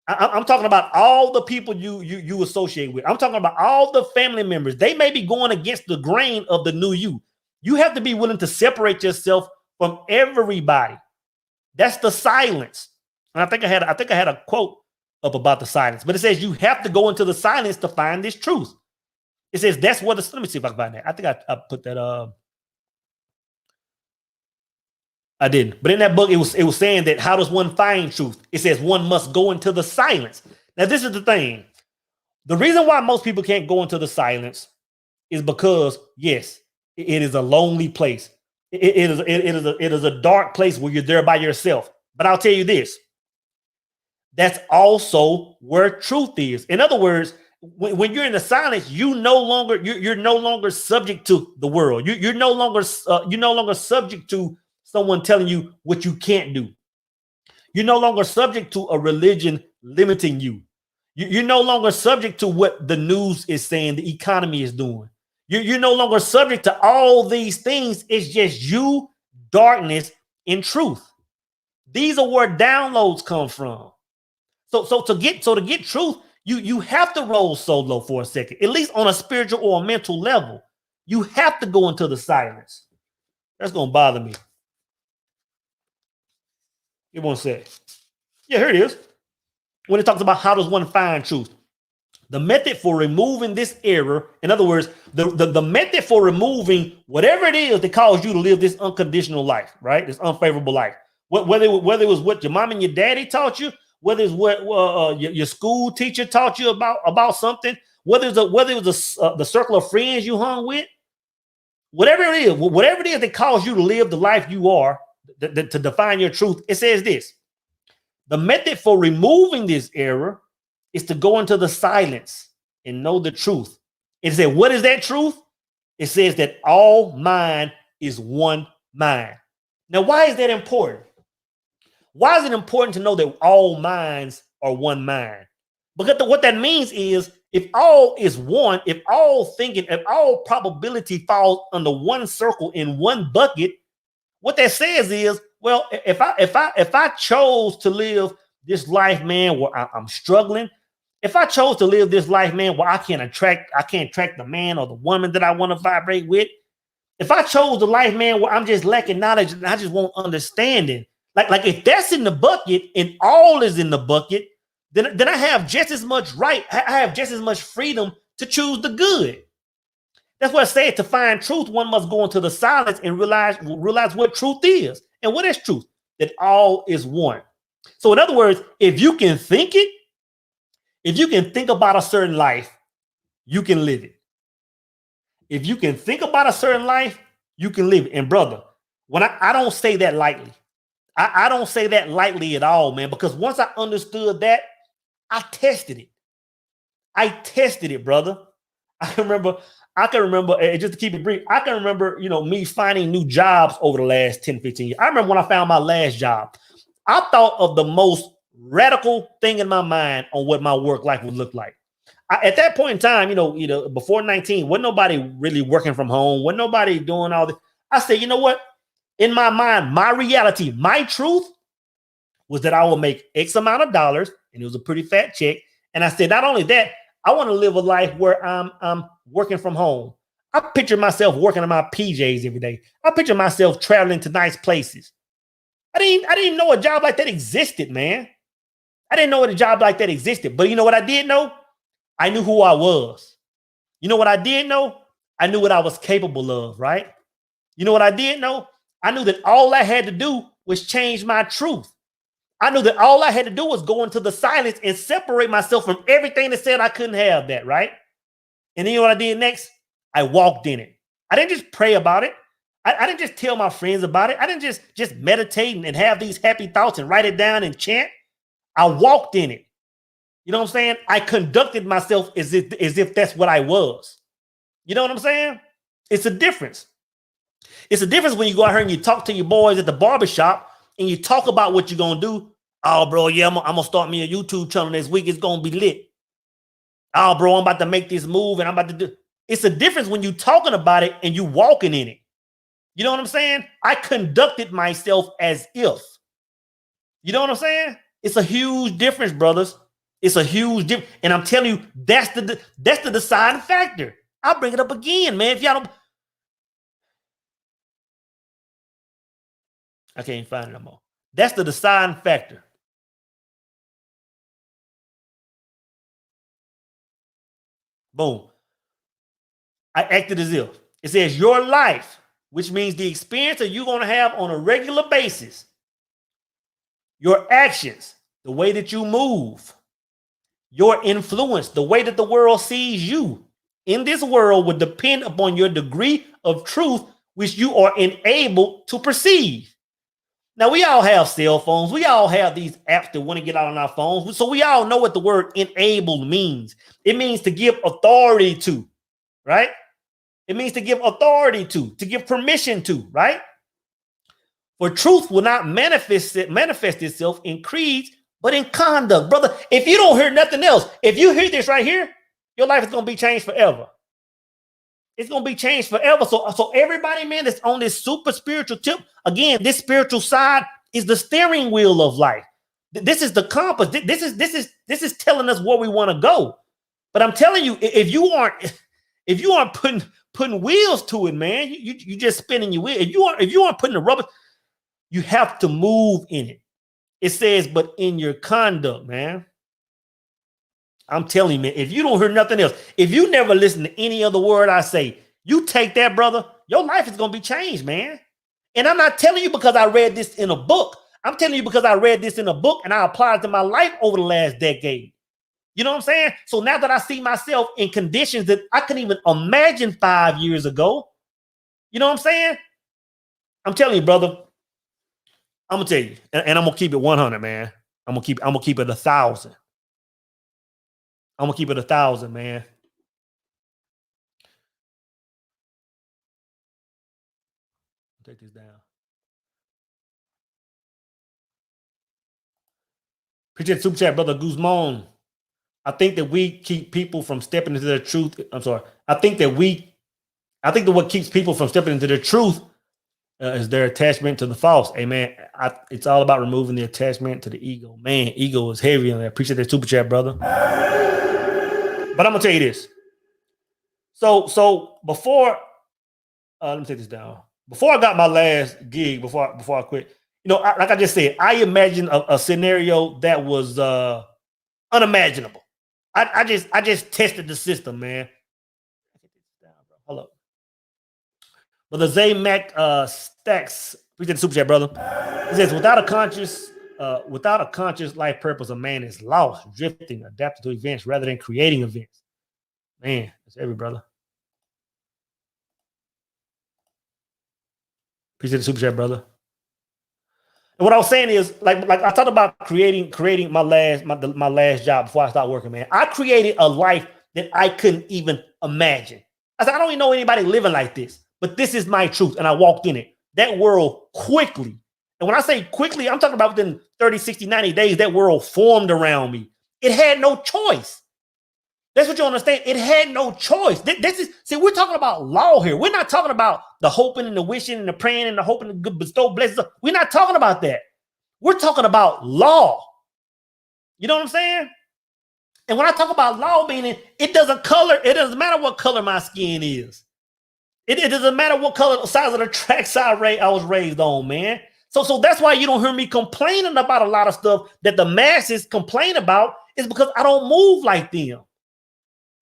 I'm talking about all the people you associate with. I'm talking about all the family members. They may be going against the grain of the new you. You have to be willing to separate yourself from everybody. That's the silence. And I think I had a quote up about the silence, but it says you have to go into the silence to find this truth. It says that's what let me see if I can find that. I think I put that I didn't. But in that book, it was saying that how does one find truth? It says one must go into the silence. Now, this is the thing. The reason why most people can't go into the silence is because, yes, it is a lonely place. It is a dark place where you're there by yourself. But I'll tell you this. That's also where truth is. In other words, when you're in the silence, you're no longer subject to the world. You're no longer subject to someone telling you what you can't do. You're no longer subject to a religion limiting you. You're no longer subject to what the news is saying the economy is doing. You're no longer subject to all these things. It's just you, darkness, and truth. These are where downloads come from. So to get truth, you have to roll solo for a second, at least on a spiritual or a mental level. You have to go into the silence. That's gonna bother me. Give one sec. Yeah, here it is. When it talks about how does one find truth, the method for removing this error, in other words, the method for removing whatever it is that caused you to live this unconditional life, right? This unfavorable life. Whether it was what your mom and your daddy taught you, whether it's what your school teacher taught you about something, whether it was the circle of friends you hung with, whatever it is that caused you to live the life you are, to define your truth, it says this. The method for removing this error is to go into the silence and know the truth. It said, what is that truth? It says that all mind is one mind. Now, why is that important? Why is it important to know that all minds are one mind? Because what that means is if all is one, if all thinking, if all probability falls under one circle in one bucket, what that says is, well, if I chose to live this life, man, where I'm struggling, if I chose to live this life, man, where I can't attract the man or the woman that I want to vibrate with, if I chose the life, man, where I'm just lacking knowledge and I just want understanding, like if that's in the bucket and all is in the bucket, then I have just as much right. I have just as much freedom to choose the good. That's what I said. To find truth, one must go into the silence and realize what truth is. And what is truth? That all is one. So in other words, if you can think it, if you can think about a certain life, you can live it. If you can think about a certain life, you can live it. And brother, when I don't say that lightly, I don't say that lightly at all, man, because once I understood that, I tested it. I tested it, brother. I can remember, just to keep it brief, I can remember, me finding new jobs over the last 10, 15 years. I remember when I found my last job, I thought of the most radical thing in my mind on what my work life would look like. At that point in time, before 19, wasn't nobody really working from home, wasn't nobody doing all this. I said, you know what? In my mind, my reality, my truth was that I will make X amount of dollars, and it was a pretty fat check. And I said, not only that, I want to live a life where I'm working from home. I picture myself working on my PJs every day. I picture myself traveling to nice places. I didn't know a job like that existed, man. I didn't know a job like that existed. But you know what I did know? I knew who I was. You know what I did know? I knew what I was capable of, right? You know what I did know? I knew that all I had to do was change my truth. I knew that all I had to do was go into the silence and separate myself from everything that said I couldn't have that, right? And then you know what I did next? I walked in it. I didn't just pray about it. I didn't just tell my friends about it. I didn't just meditate and have these happy thoughts and write it down and chant. I walked in it. You know what I'm saying? I conducted myself as if that's what I was. You know what I'm saying? It's a difference. It's a difference when you go out here and you talk to your boys at the barbershop and you talk about what you're going to do. Oh, bro, yeah, I'm going to start me a YouTube channel this week. It's going to be lit. Oh, bro, I'm about to make this move and I'm about to do. It's a difference when you talking about it and you walking in it. You know what I'm saying? I conducted myself as if. You know what I'm saying? It's a huge difference, brothers. It's a huge difference. And I'm telling you, that's the deciding factor. I'll bring it up again, man. If y'all don't, I can't find it no more. That's the deciding factor. Boom. I acted as if. It says your life, which means the experience that you're going to have on a regular basis, your actions, the way that you move, your influence, the way that the world sees you in this world would depend upon your degree of truth, which you are enabled to perceive. Now, we all have cell phones. We all have these apps that want to get out on our phones. So we all know what the word enabled means. It means to give authority to, right? It means to give authority to give permission to, right? For truth will not manifest itself in creeds, but in conduct. Brother, if you don't hear nothing else, if you hear this right here, your life is going to be changed forever. It's going to be changed forever. So everybody, man, that's on this super spiritual tip, again, this spiritual side is the steering wheel of life. This is the compass. This is telling us where we want to go. But I'm telling you, if you aren't putting wheels to it, man, you just spinning your wheel. If you aren't putting the rubber, you have to move in it. It says, but in your conduct, man. I'm telling you, man, if you don't hear nothing else, if you never listen to any other word I say, you take that, brother, your life is going to be changed, man. And I'm not telling you because I read this in a book. I'm telling you because I read this in a book and I applied it to my life over the last decade. You know what I'm saying? So now that I see myself in conditions that I couldn't even imagine 5 years ago, you know what I'm saying? I'm telling you, brother, I'm gonna tell you, and I'm gonna keep it 100, man. I'm gonna keep it 1,000. I'm gonna keep it 1,000, man. Take this down. Appreciate the super chat, brother Guzman. I think that we keep people from stepping into their truth. I'm sorry. I think that what keeps people from stepping into their truth is their attachment to the false. Hey, man, it's all about removing the attachment to the ego. Man, ego is heavy on that. Appreciate that super chat, brother. But I'm gonna tell you this. So before, let me take this down. Before I got my last gig, before I quit, you know, like I just said, I imagined a scenario that was unimaginable. I just tested the system, man. Hold up. But the Zaymac Stacks, appreciate the super chat, brother. He says, without a conscious life purpose, a man is lost, drifting, adapting to events rather than creating events. Man, that's every brother. Appreciate the super chat, brother. And what I was saying is, like I talked about creating my last job before I started working, man. I created a life that I couldn't even imagine. I said, I don't even know anybody living like this, but this is my truth. And I walked in it. That world quickly. And when I say quickly, I'm talking about within 30, 60, 90 days, that world formed around me. It had no choice. That's what you understand. It had no choice. We're talking about law here. We're not talking about the hoping and the wishing and the praying and the hoping to bestow blessings. We're not talking about that. We're talking about law. You know what I'm saying? And when I talk about law, meaning it doesn't matter what color my skin is. It doesn't matter what color, size of the tracks I was raised on, man. So that's why you don't hear me complaining about a lot of stuff that the masses complain about, is because I don't move like them.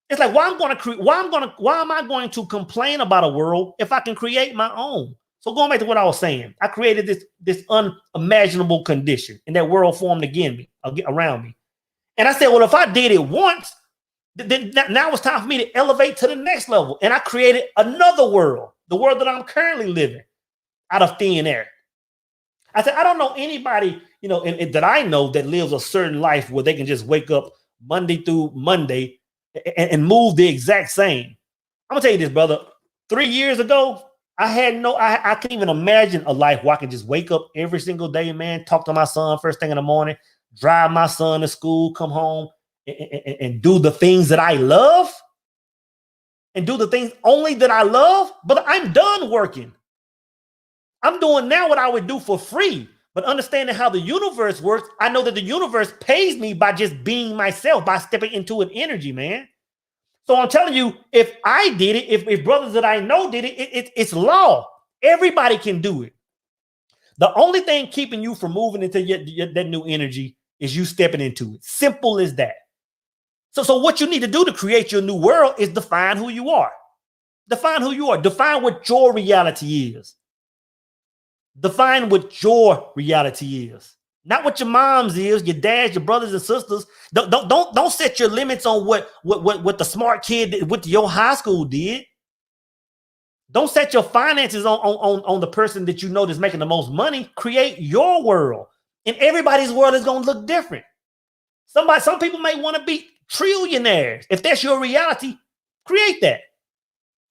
It's like, why am I going to complain about a world if I can create my own? So going back to what I was saying, I created this unimaginable condition, and that world formed around me. And I said, well, if I did it once, then now it's time for me to elevate to the next level. And I created another world, the world that I'm currently living out of thin air. I said, I don't know anybody, and that I know that lives a certain life where they can just wake up Monday through Monday and move the exact same. I'm gonna tell you this, brother. 3 years ago, I can't even imagine a life where I can just wake up every single day, man, talk to my son first thing in the morning, drive my son to school, come home, and do the things that I love, and do the things only that I love. But I'm done working. I'm doing now what I would do for free. But understanding how the universe works, I know that the universe pays me by just being myself, by stepping into an energy, man. So I'm telling you, if I did it, if brothers that I know did it, it's law. Everybody can do it. The only thing keeping you from moving into that new energy is you stepping into it. Simple as that. So what you need to do to create your new world is define who you are. Define who you are. Define what your reality is. Define what your reality is. Not what your mom's is, your dad's, your brothers and sisters. Don't set your limits on what the smart kid did, what your high school did. Don't set your finances on the person that you know that's making the most money. Create your world. And everybody's world is going to look different. Some people may want to be trillionaires. If that's your reality, create that.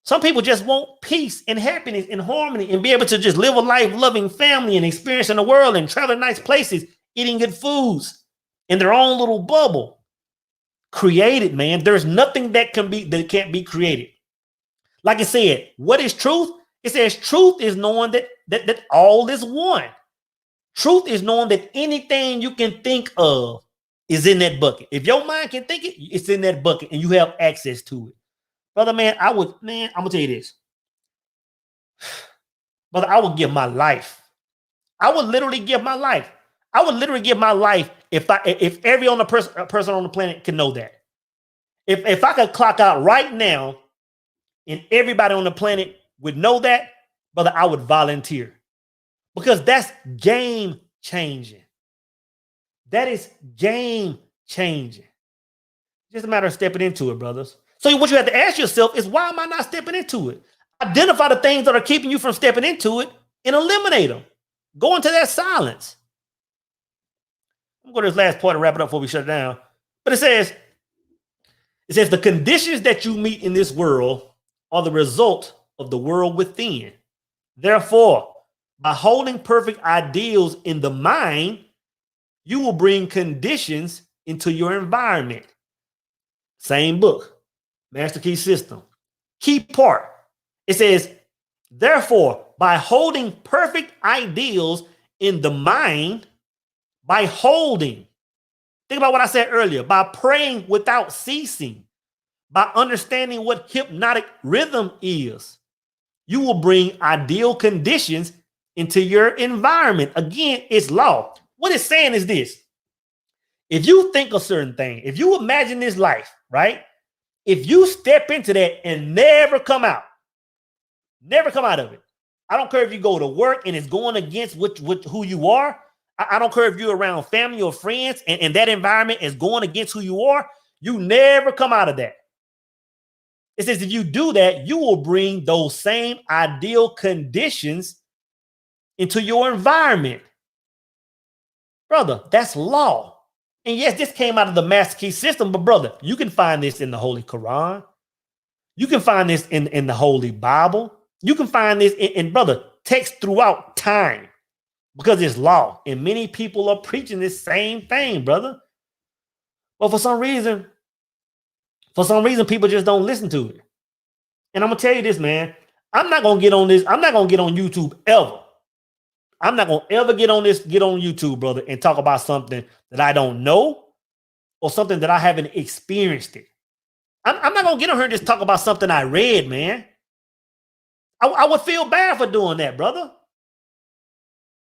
Some people just want peace and happiness and harmony and be able to just live a life loving family and experiencing the world and traveling nice places, eating good foods in their own little bubble. Create it, man. There's nothing that can't be created. Like I said, what is truth? It says truth is knowing that all is one. Truth is knowing that anything you can think of is in that bucket. If your mind can think it, it's in that bucket and you have access to it. Brother, man, I'm gonna tell you this. Brother, I would give my life. I would literally give my life. I would literally give my life if every person on the planet can know that. If I could clock out right now and everybody on the planet would know that, brother, I would volunteer. Because that's game changing. That is game changing. Just a matter of stepping into it, brothers. So what you have to ask yourself is, why am I not stepping into it? Identify the things that are keeping you from stepping into it and eliminate them. Go into that silence. I'm going to this last point and wrap it up before we shut it down. But it says the conditions that you meet in this world are the result of the world within. Therefore, by holding perfect ideals in the mind, you will bring conditions into your environment. Same book, Master Key System. Key part. It says, therefore, by holding perfect ideals in the mind, by holding, think about what I said earlier, by praying without ceasing, by understanding what hypnotic rhythm is, you will bring ideal conditions into your environment. Again, it's law. What it's saying is this. If you think a certain thing, if you imagine this life, right? If you step into that and never come out of it. I don't care if you go to work and it's going against who you are. I don't care if you're around family or friends and that environment is going against who you are. You never come out of that. It says if you do that, you will bring those same ideal conditions into your environment. Brother, that's law. And yes, this came out of the Master Key System, but brother, you can find this in the Holy Quran. You can find this in the Holy Bible. You can find this in brother, text throughout time, because it's law. And many people are preaching this same thing, brother. But for some reason, people just don't listen to it. And I'm going to tell you this, man. I'm not going to get on this. I'm not going to get on YouTube ever. I'm not going to ever get on YouTube, brother, and talk about something that I don't know or something that I haven't experienced it. I'm not going to get on here and just talk about something I read, man. I would feel bad for doing that, brother.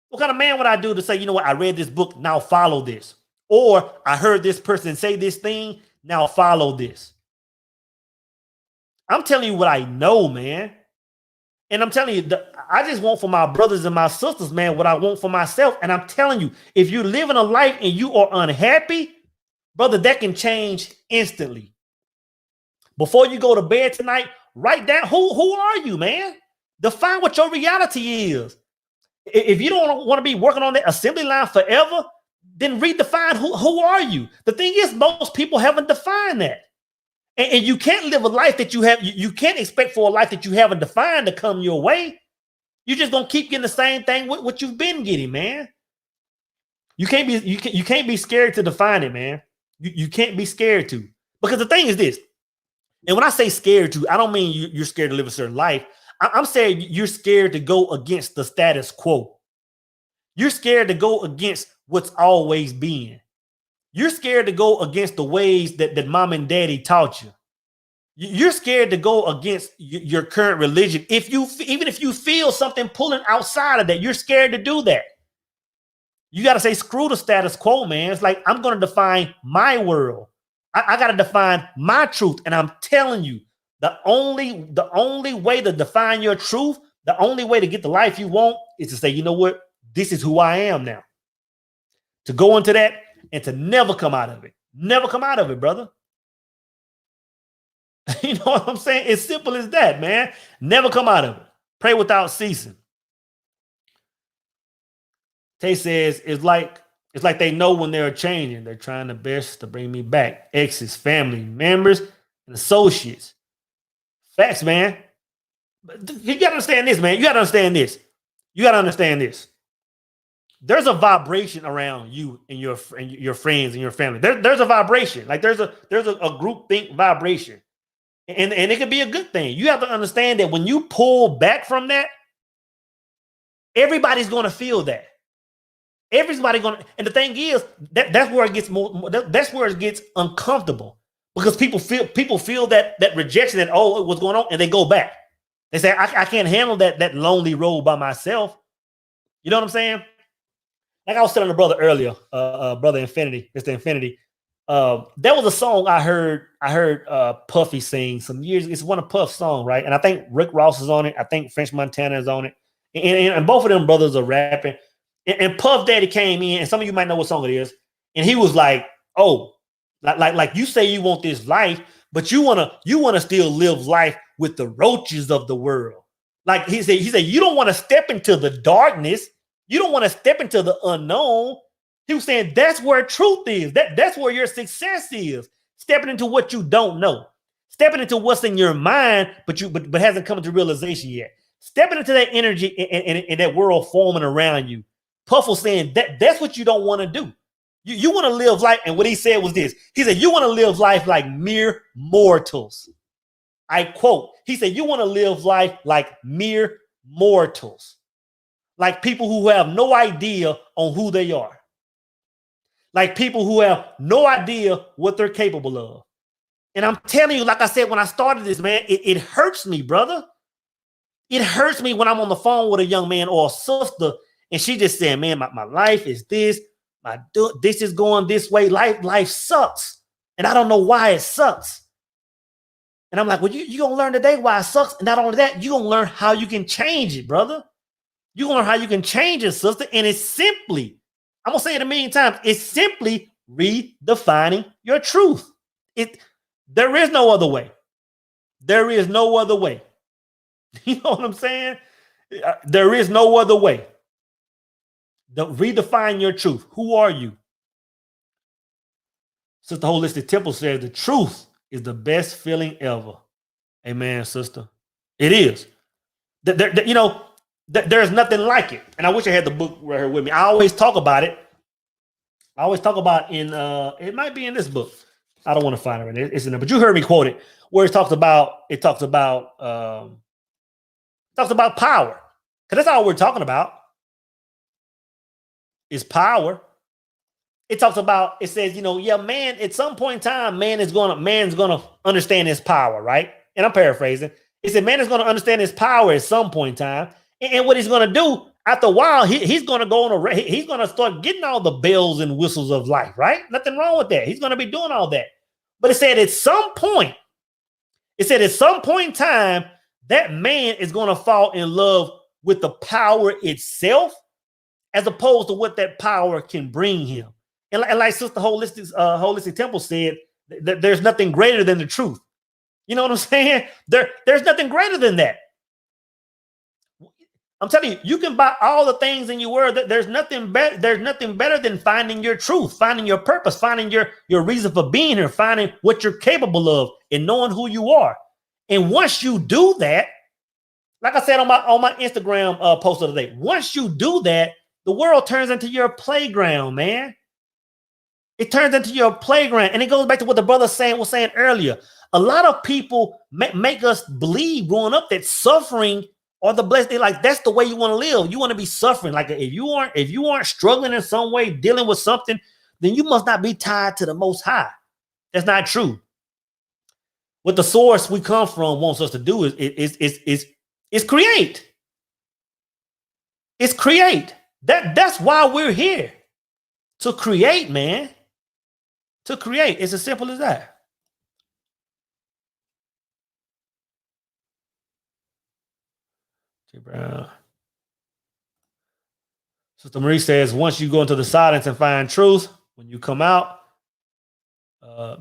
What kind of man would I do to say, you know what, I read this book, now follow this? Or I heard this person say this thing, now follow this. I'm telling you what I know, man. And I'm telling you, I just want for my brothers and my sisters, man, what I want for myself. And I'm telling you, if you're living a life and you are unhappy, brother, that can change instantly. Before you go to bed tonight, write down who are you, man? Define what your reality is. If you don't want to be working on that assembly line forever, then redefine who are you. The thing is, most people haven't defined that. And you can't live a life that you can't expect for a life that you haven't defined to come your way. You're just gonna keep getting the same thing with what you've been getting, man. You can't be scared to define it, man. You can't be scared to. Because the thing is this, and when I say scared to, I don't mean you're scared to live a certain life. I'm saying you're scared to go against the status quo. You're scared to go against what's always been. You're scared to go against the ways that mom and daddy taught you. You're scared to go against your current religion. Even if you feel something pulling outside of that, you're scared to do that. You got to say, screw the status quo, man. It's like, I'm going to define my world. I got to define my truth. And I'm telling you, the only way to define your truth, the only way to get the life you want is to say, you know what? This is who I am now. To go into that and to never come out of it. Never come out of it, brother. You know what I'm saying? It's simple as that, man. Never come out of it. Pray without ceasing. Tay says, it's like they know when they're changing. They're trying their best to bring me back. Exes, family members, and associates. Facts, man. You got to understand this, man. You got to understand this. You got to understand this. There's a vibration around you and your friends and your family. There's a vibration. Like there's a group think vibration. And it could be a good thing. You have to understand that when you pull back from that, everybody's going to feel that. Everybody's going to, and the thing is, that's where it gets that's where it gets uncomfortable, because people feel that rejection, that, oh, what's going on, and they go back. They say, I can't handle that lonely road by myself. You know what I'm saying? Like I was telling a brother earlier, brother Infinity, Mr. Infinity. There was a song I heard Puffy sing some years. It's one of Puff's songs, right? And I think Rick Ross is on it. I think French Montana is on it. And both of them brothers are rapping. And Puff Daddy came in, and some of you might know what song it is. And he was like, "Oh, like you say you want this life, but you wanna still live life with the roaches of the world." Like he said, you don't want to step into the darkness. You don't want to step into the unknown. He was saying that's where truth is. That's where your success is. Stepping into what you don't know. Stepping into what's in your mind, but hasn't come to realization yet. Stepping into that energy and that world forming around you. Puff was saying that's what you don't want to do. You want to live life, and what he said was this. He said, you want to live life like mere mortals. I quote, he said, you want to live life like mere mortals. Like people who have no idea on who they are. Like people who have no idea what they're capable of. And I'm telling you, like I said, when I started this, man, it hurts me, brother. It hurts me when I'm on the phone with a young man or a sister, and she just saying, man, my life is this. This is going this way. Life sucks. And I don't know why it sucks. And I'm like, well, you're going to learn today why it sucks. And not only that, you're going to learn how you can change it, brother. You're going to learn how you can change it, sister. And it's simply, I'm going to say it a million times, it's simply redefining your truth. There is no other way. There is no other way. You know what I'm saying? There is no other way. Redefine your truth. Who are you? Sister Holistic Temple says the truth is the best feeling ever. Amen, sister. It is. There's nothing like it. And I wish I had the book right here with me. I always talk about it. I always talk about it might be in this book. I don't want to find it. It's in there, but you heard me quote it, where it talks about power. Because that's all we're talking about. Is power. It talks about, it says, man, at some point in time, man's gonna understand his power, right? And I'm paraphrasing. It said man is going to understand his power at some point in time. And what he's going to do after a while, he's going to go on he's going to start getting all the bells and whistles of life, right? Nothing wrong with that. He's going to be doing all that. But it said at some point in time, that man is going to fall in love with the power itself, as opposed to what that power can bring him. And like Sister Holistic Temple said, there's nothing greater than the truth. You know what I'm saying? There's nothing greater than that. I'm telling you, you can buy all the things in your world. There's nothing better. There's nothing better than finding your truth, finding your purpose, finding your reason for being here, finding what you're capable of, and knowing who you are. And once you do that, like I said on my Instagram post of the day, once you do that, the world turns into your playground, man. It turns into your playground. And it goes back to what the brother was saying earlier. A lot of people make us believe growing up that suffering or the blessed, like that's the way you want to live. You want to be suffering. Like if you aren't struggling in some way, dealing with something, then you must not be tied to the Most High. That's not true. What the source we come from wants us to do is create. It's create. That's why we're here. To create, man. To create. It's as simple as that. J. Brown. Sister Marie says, once you go into the silence and find truth, when you come out,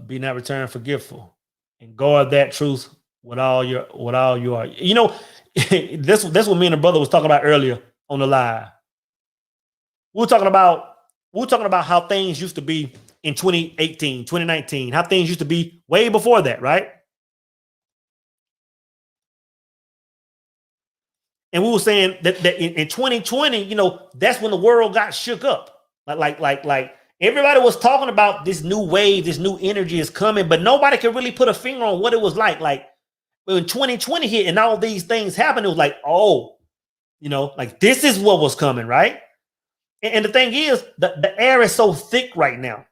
be not returned forgetful, and guard that truth with all you are. You know, that's what me and the brother was talking about earlier on the live. We were talking about how things used to be in 2018, 2019, how things used to be way before that, right? And we were saying that in 2020, you know, that's when the world got shook up. Like everybody was talking about this new wave, this new energy is coming, but nobody could really put a finger on what it was like. Like when 2020 hit and all these things happened, it was like, oh, you know, like this is what was coming, right? And the thing is, the air is so thick right now.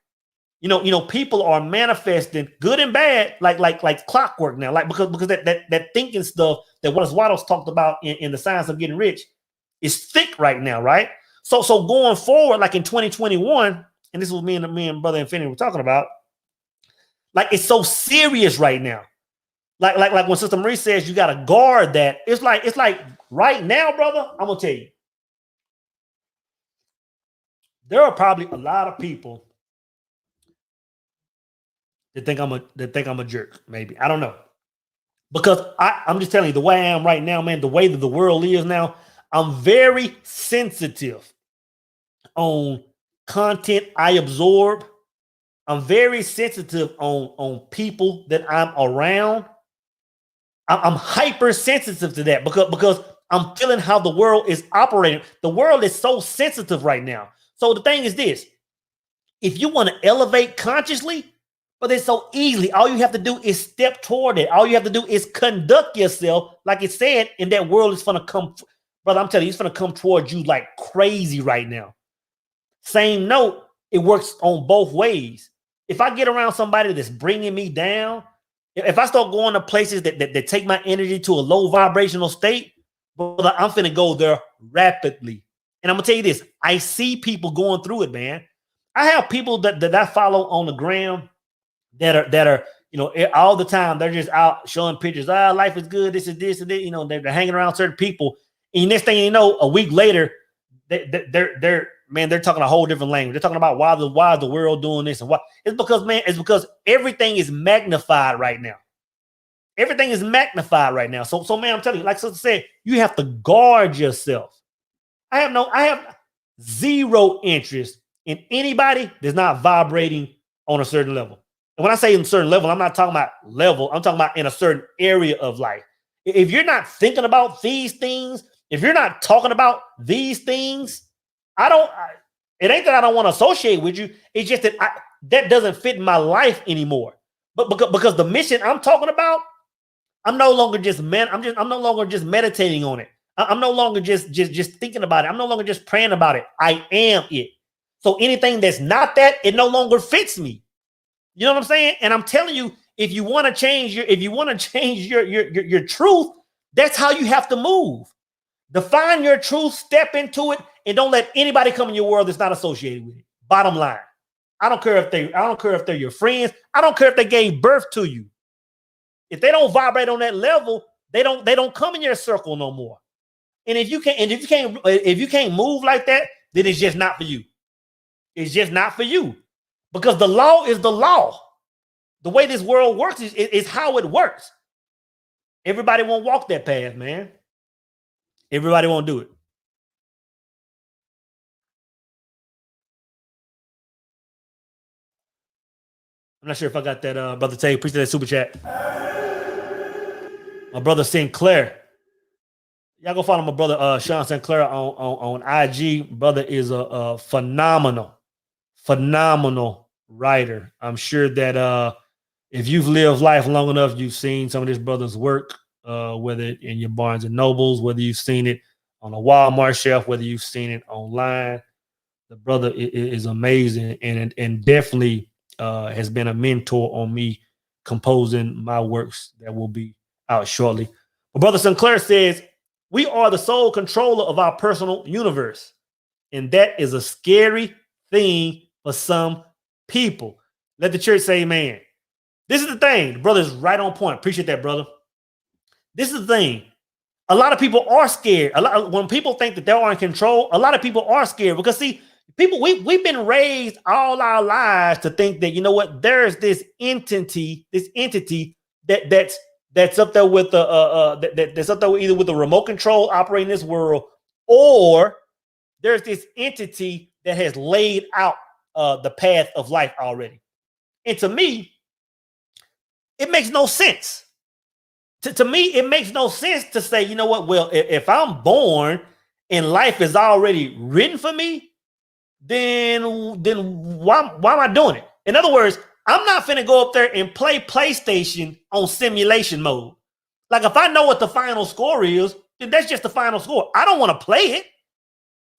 You know, people are manifesting good and bad, like clockwork now, like because that thinking stuff that Wallace talked about in the Science of Getting Rich is thick right now, right? So going forward, like in 2021, and this was me and Brother Infinity were talking about, like it's so serious right now. Like when Sister Marie says you got to guard that, it's like right now, brother, I'm gonna tell you, there are probably a lot of people that think I'm a jerk. Maybe, I don't know, because I'm just telling you the way I am right now, man. The way that the world is now, I'm very sensitive on content I absorb. I'm very sensitive on people that I'm around. I'm hypersensitive to that because I'm feeling how the world is operating. The world is so sensitive right now. So the thing is this: if you want to elevate consciously, but it's so easily, all you have to do is step toward it. All you have to do is conduct yourself like it said, and that world is going to come, brother. I'm telling you, it's going to come towards you like crazy right now. Same note, it works on both ways. If I get around somebody that's bringing me down, if I start going to places that take my energy to a low vibrational state, brother, I'm finna go there rapidly. And I'm gonna tell you this: I see people going through it, man. I have people that I follow on the gram that are you know, all the time. They're just out showing pictures. Life is good. This is this and that. You know, they're hanging around certain people, and next thing you know, a week later, they're talking a whole different language. They're talking about why is the world doing this and what. It's because everything is magnified right now. Everything is magnified right now. So man, I'm telling you, like Sister said, you have to guard yourself. I have zero interest in anybody that's not vibrating on a certain level. And when I say in a certain level, I'm not talking about level. I'm talking about in a certain area of life. If you're not thinking about these things, if you're not talking about these things, it ain't that I don't want to associate with you. It's just that that doesn't fit in my life anymore. But because the mission I'm talking about, I'm no longer just I'm no longer just meditating on it. I'm no longer just thinking about it. I'm no longer just praying about it. I am it. So anything that's not that, it no longer fits me. You know what I'm saying? And I'm telling you, if you want to change your truth, that's how you have to move. Define your truth, step into it, and don't let anybody come in your world that's not associated with it. Bottom line. I don't care if they're your friends. I don't care if they gave birth to you. If they don't vibrate on that level, they don't come in your circle no more. And if you can't move like that, then it's just not for you. It's just not for you. Because the law is the law. The way this world works is how it works. Everybody won't walk that path, man. Everybody won't do it. I'm not sure if I got that, Brother Tay. Appreciate that super chat. My brother Sinclair. Y'all go follow my brother Sean Sinclair on IG. Brother is a phenomenal writer. I'm sure that if you've lived life long enough, you've seen some of this brother's work, whether in your Barnes and Nobles, whether you've seen it on a Walmart shelf, whether you've seen it online. The brother is amazing and definitely has been a mentor on me composing my works that will be out shortly. But Brother Sinclair says, we are the sole controller of our personal universe. And that is a scary thing for some people. Let the church say amen. This is the thing. The brother is right on point. Appreciate that, brother. This is the thing. A lot of people are scared. When people think that they're in control, a lot of people are scared because, see, people, we've been raised all our lives to think that, you know what, there's this entity that's up there with that's up there either with the remote control operating this world, or there's this entity that has laid out the path of life already. And to me, it makes no sense. To me, it makes no sense to say, you know what, well, if I'm born and life is already written for me, then why am I doing it? In other words, I'm not finna go up there and play PlayStation on simulation mode. Like, if I know what the final score is, then that's just the final score. I don't want to play it.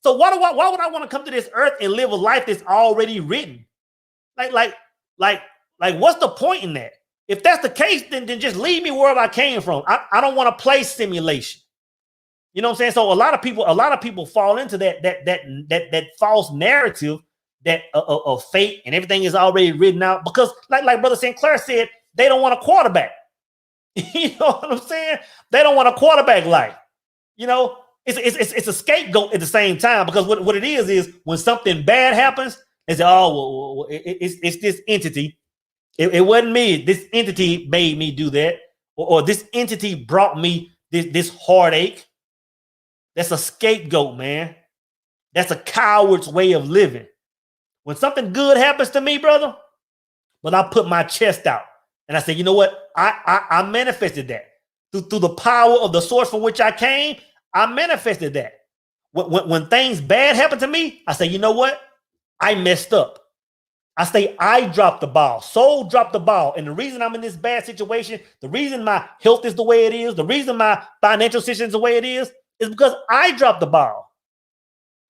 So why would I want to come to this earth and live a life that's already written? Like, what's the point in that? If that's the case, then just leave me wherever I came from. I don't want to play simulation. You know what I'm saying? So a lot of people fall into that false narrative that of fate and everything is already written out, because like Brother Sinclair said, they don't want a quarterback. You know what I'm saying? They don't want a quarterback life. You know, it's a scapegoat at the same time, because what it is when something bad happens, they say, oh, well, it's this entity. It wasn't me. This entity made me do that, or this entity brought me this heartache. That's a scapegoat, man. That's a coward's way of living. When something good happens to me, brother, but I put my chest out and I say, you know what? I manifested that through the power of the source from which I came. I manifested that. When things bad happen to me, I say, you know what? I messed up. I say I dropped the ball. Soul dropped the ball. And the reason I'm in this bad situation, the reason my health is the way it is, the reason my financial situation is the way it is because I dropped the ball.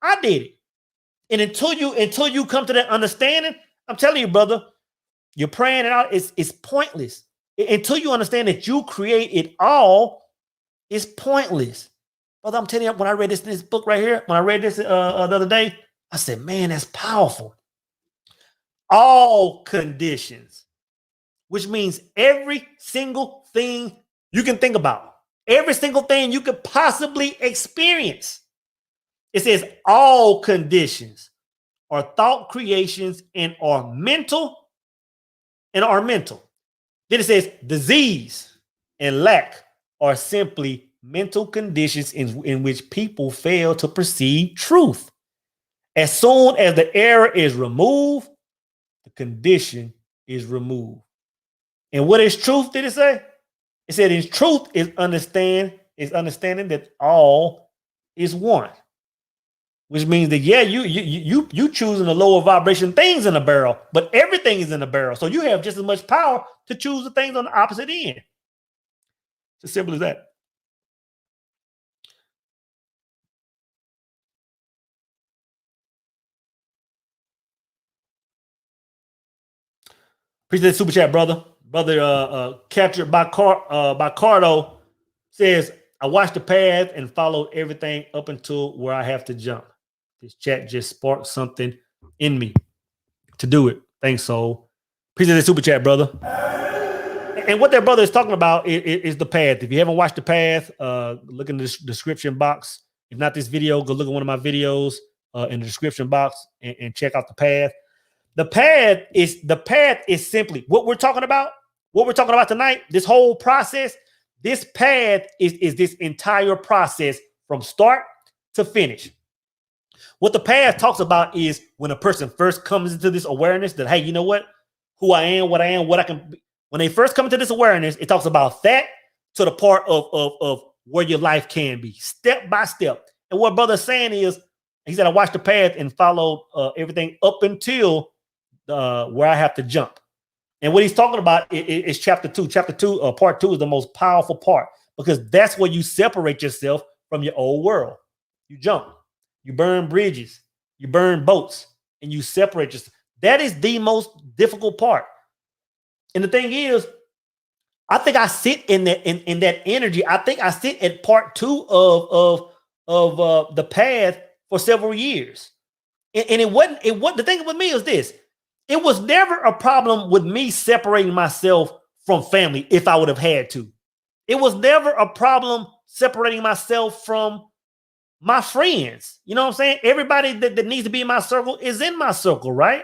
I did it. And until you come to that understanding, I'm telling you, brother, you're praying it out. It's pointless. Until you understand that you create it all, it's pointless. Brother, I'm telling you, when I read this book right here, when I read this the other day, I said, man, that's powerful. All conditions, which means every single thing you can think about, every single thing you could possibly experience. It says all conditions are thought creations and are mental. Then it says disease and lack are simply mental conditions in which people fail to perceive truth. As soon as the error is removed, the condition is removed. And what is truth, did it say? It said in truth is understanding that all is one. Which means that, yeah, you choosing the lower vibration things in the barrel, but everything is in the barrel. So you have just as much power to choose the things on the opposite end. It's as simple as that. Appreciate the super chat, brother. Brother captured by Cardo says, I watched the path and followed everything up until where I have to jump. This chat just sparked something in me to do it. Thanks, Soul. Appreciate the super chat, brother. And what that brother is talking about is the path. If you haven't watched the path, look in the description box. If not this video, go look at one of my videos in the description box and check out the path. The path is simply what we're talking about. What we're talking about tonight, this whole process, this path is this entire process from start to finish. What the path talks about is when a person first comes into this awareness that, hey, you know what? Who I am, what I can be. When they first come into this awareness, it talks about that to the part of where your life can be, step by step. And what brother's saying is, he said, I watched the path and followed everything up until where I have to jump. And what he's talking about is chapter 2. Chapter 2, part 2 is the most powerful part because that's where you separate yourself from your old world. You jump, you burn bridges, you burn boats, and you separate yourself. That is the most difficult part. And the thing is, I think I sit in that in that energy. I think I sit at part 2 of the path for several years. And it wasn't the thing with me is this. It was never a problem with me separating myself from family if I would have had to. It was never a problem separating myself from my friends. You know what I'm saying? Everybody that needs to be in my circle is in my circle, right?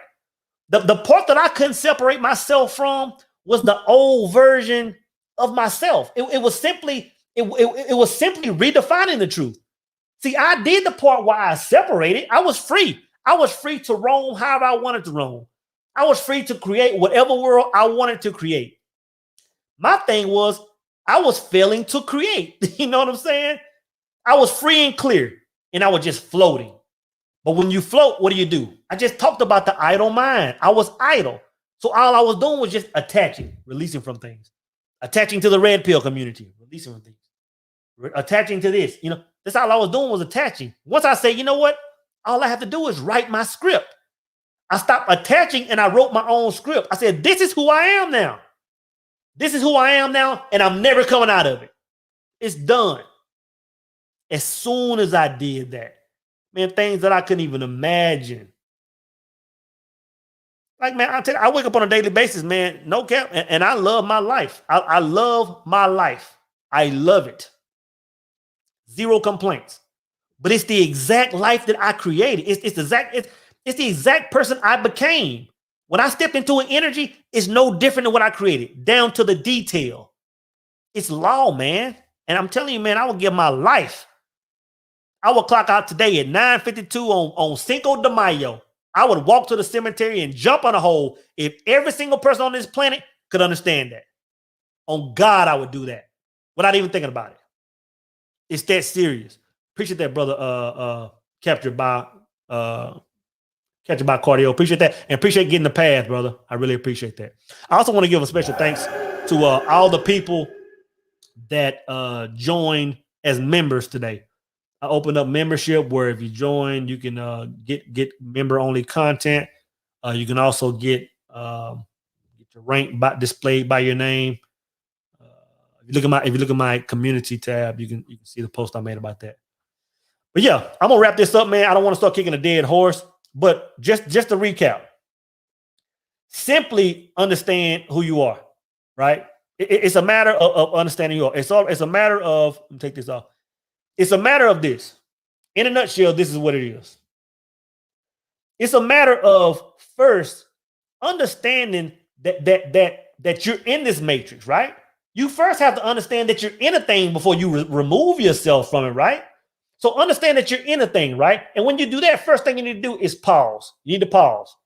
The part that I couldn't separate myself from was the old version of myself. It was simply redefining the truth. See, I did the part where I separated. I was free. I was free to roam however I wanted to roam. I was free to create whatever world I wanted to create. My thing was I was failing to create. You know what I'm saying? I was free and clear, and I was just floating. But when you float, what do? I just talked about the idle mind. I was idle. So all I was doing was just attaching, releasing from things. Attaching to the red pill community, releasing from things. Attaching to this. You know, that's all I was doing was attaching. Once I say, you know what? All I have to do is write my script. I stopped attaching and I wrote my own script. I said, this is who I am now. This is who I am now, and I'm never coming out of it. It's done. As soon as I did that, man, things that I couldn't even imagine. Like, man, I wake up on a daily basis, man, no cap, and I love my life. I love my life. I love it. Zero complaints. But it's the exact life that I created. It's the exact person I became. When I stepped into an energy, it's no different than what I created, down to the detail. It's law, man. And I'm telling you, man, I will give my life. I will clock out today at 9:52 on Cinco de Mayo. I would walk to the cemetery and jump on a hole if every single person on this planet could understand that. On God, I would do that without even thinking about it. It's that serious. Appreciate that, brother. Captured by cardio. Appreciate that. And appreciate getting the path, brother. I really appreciate that. I also want to give a special thanks to all the people that joined as members today. I opened up membership where if you join, you can get member-only content. You can also get your rank displayed by your name. If you look at my community tab, you can see the post I made about that. But yeah, I'm gonna wrap this up, man. I don't want to start kicking a dead horse, but just to recap, simply understand who you are, right? It's a matter of understanding who you are. It's a matter of, let me take this off. It's a matter of this. In a nutshell, this is what it is. It's a matter of first understanding that you're in this matrix, right? You first have to understand that you're in a thing before you remove yourself from it, right? So understand that you're in a thing, right? And when you do that, first thing you need to do is pause. You need to pause.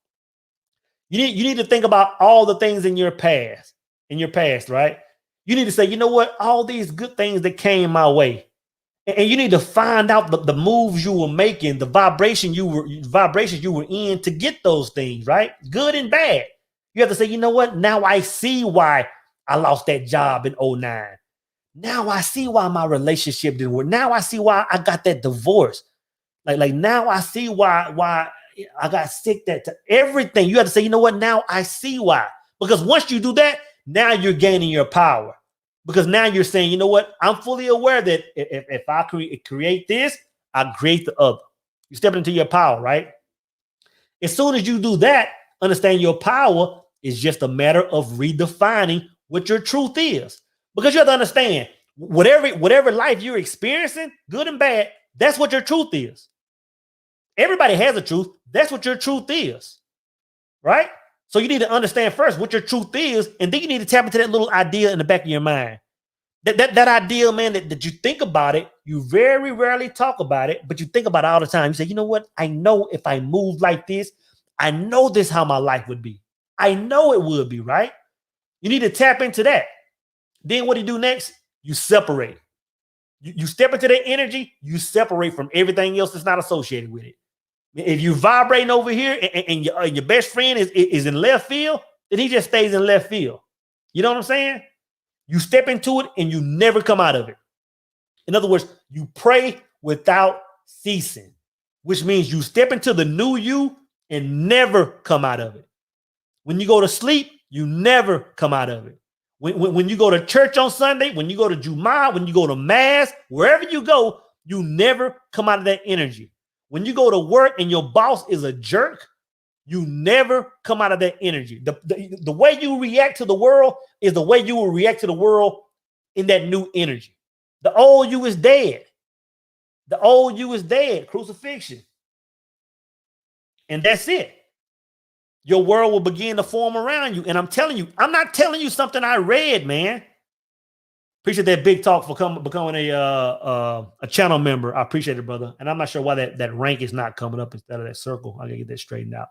You need to think about all the things in your past, right? You need to say, you know what? All these good things that came my way. And you need to find out the moves you were making, the vibrations you were in to get those things, right? Good and bad. You have to say, you know what? Now I see why I lost that job in 2009. Now I see why my relationship didn't work. Now I see why I got that divorce. Like now I see why I got sick. That everything you have to say, you know what? Now I see why. Because once you do that, now you're gaining your power because now you're saying, you know what? I'm fully aware that if I create this, I create the other. You step into your power, right? As soon as you do that, understand your power is just a matter of redefining what your truth is. Because you have to understand, whatever life you're experiencing, good and bad, that's what your truth is. Everybody has a truth. That's what your truth is, right? So you need to understand first what your truth is, and then you need to tap into that little idea in the back of your mind. That idea, man, that you think about it, you very rarely talk about it, but you think about it all the time. You say, you know what? I know if I move like this, I know this how my life would be. I know it would be, right? You need to tap into that. Then what do you do next? You separate. You step into that energy, you separate from everything else that's not associated with it. If you're vibrating over here and your best friend is in left field, then he just stays in left field. You know what I'm saying? You step into it and you never come out of it. In other words, you pray without ceasing, which means you step into the new you and never come out of it. When you go to sleep, you never come out of it. When you go to church on Sunday, when you go to Jumu'ah, when you go to Mass, wherever you go, you never come out of that energy. When you go to work and your boss is a jerk, you never come out of that energy. The way you react to the world is the way you will react to the world in that new energy. The old you is dead. The old you is dead. Crucifixion. And that's it. Your world will begin to form around you. And I'm telling you, I'm not telling you something I read, man. Appreciate that big talk for becoming a channel member. I appreciate it, brother. And I'm not sure why that rank is not coming up instead of that circle. I gotta get that straightened out.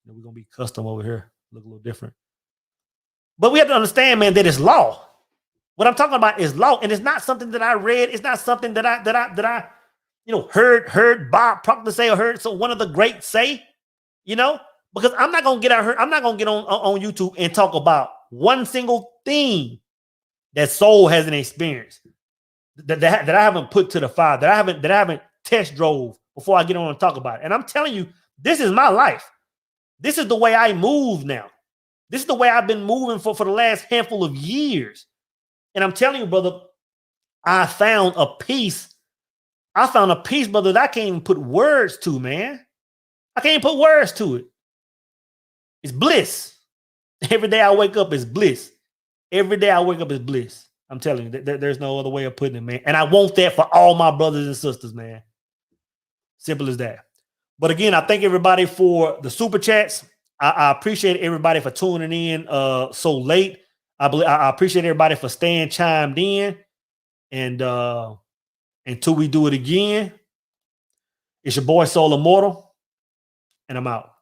We're gonna be custom over here, look a little different. But we have to understand, man, that it's law. What I'm talking about is law, and it's not something that I read. It's not something that I heard Bob Proctor say or heard one of the greats say. Because I'm not gonna get out here. I'm not gonna get on YouTube and talk about one single thing that soul hasn't experienced, that I haven't put to the fire, that I haven't test drove before I get on and talk about it. And I'm telling you, this is my life. This is the way I move now. This is the way I've been moving for the last handful of years. And I'm telling you, brother, I found a peace. I found a peace, brother, that I can't even put words to, man. I can't put words to it. It's bliss. Every day I wake up is bliss. Every day I wake up is bliss. I'm telling you, there's no other way of putting it, man. And I want that for all my brothers and sisters, man. Simple as that. But again, I thank everybody for the super chats. I appreciate everybody for tuning in so late. I appreciate everybody for staying chimed in. And until we do it again, it's your boy Soul Immortal, and I'm out.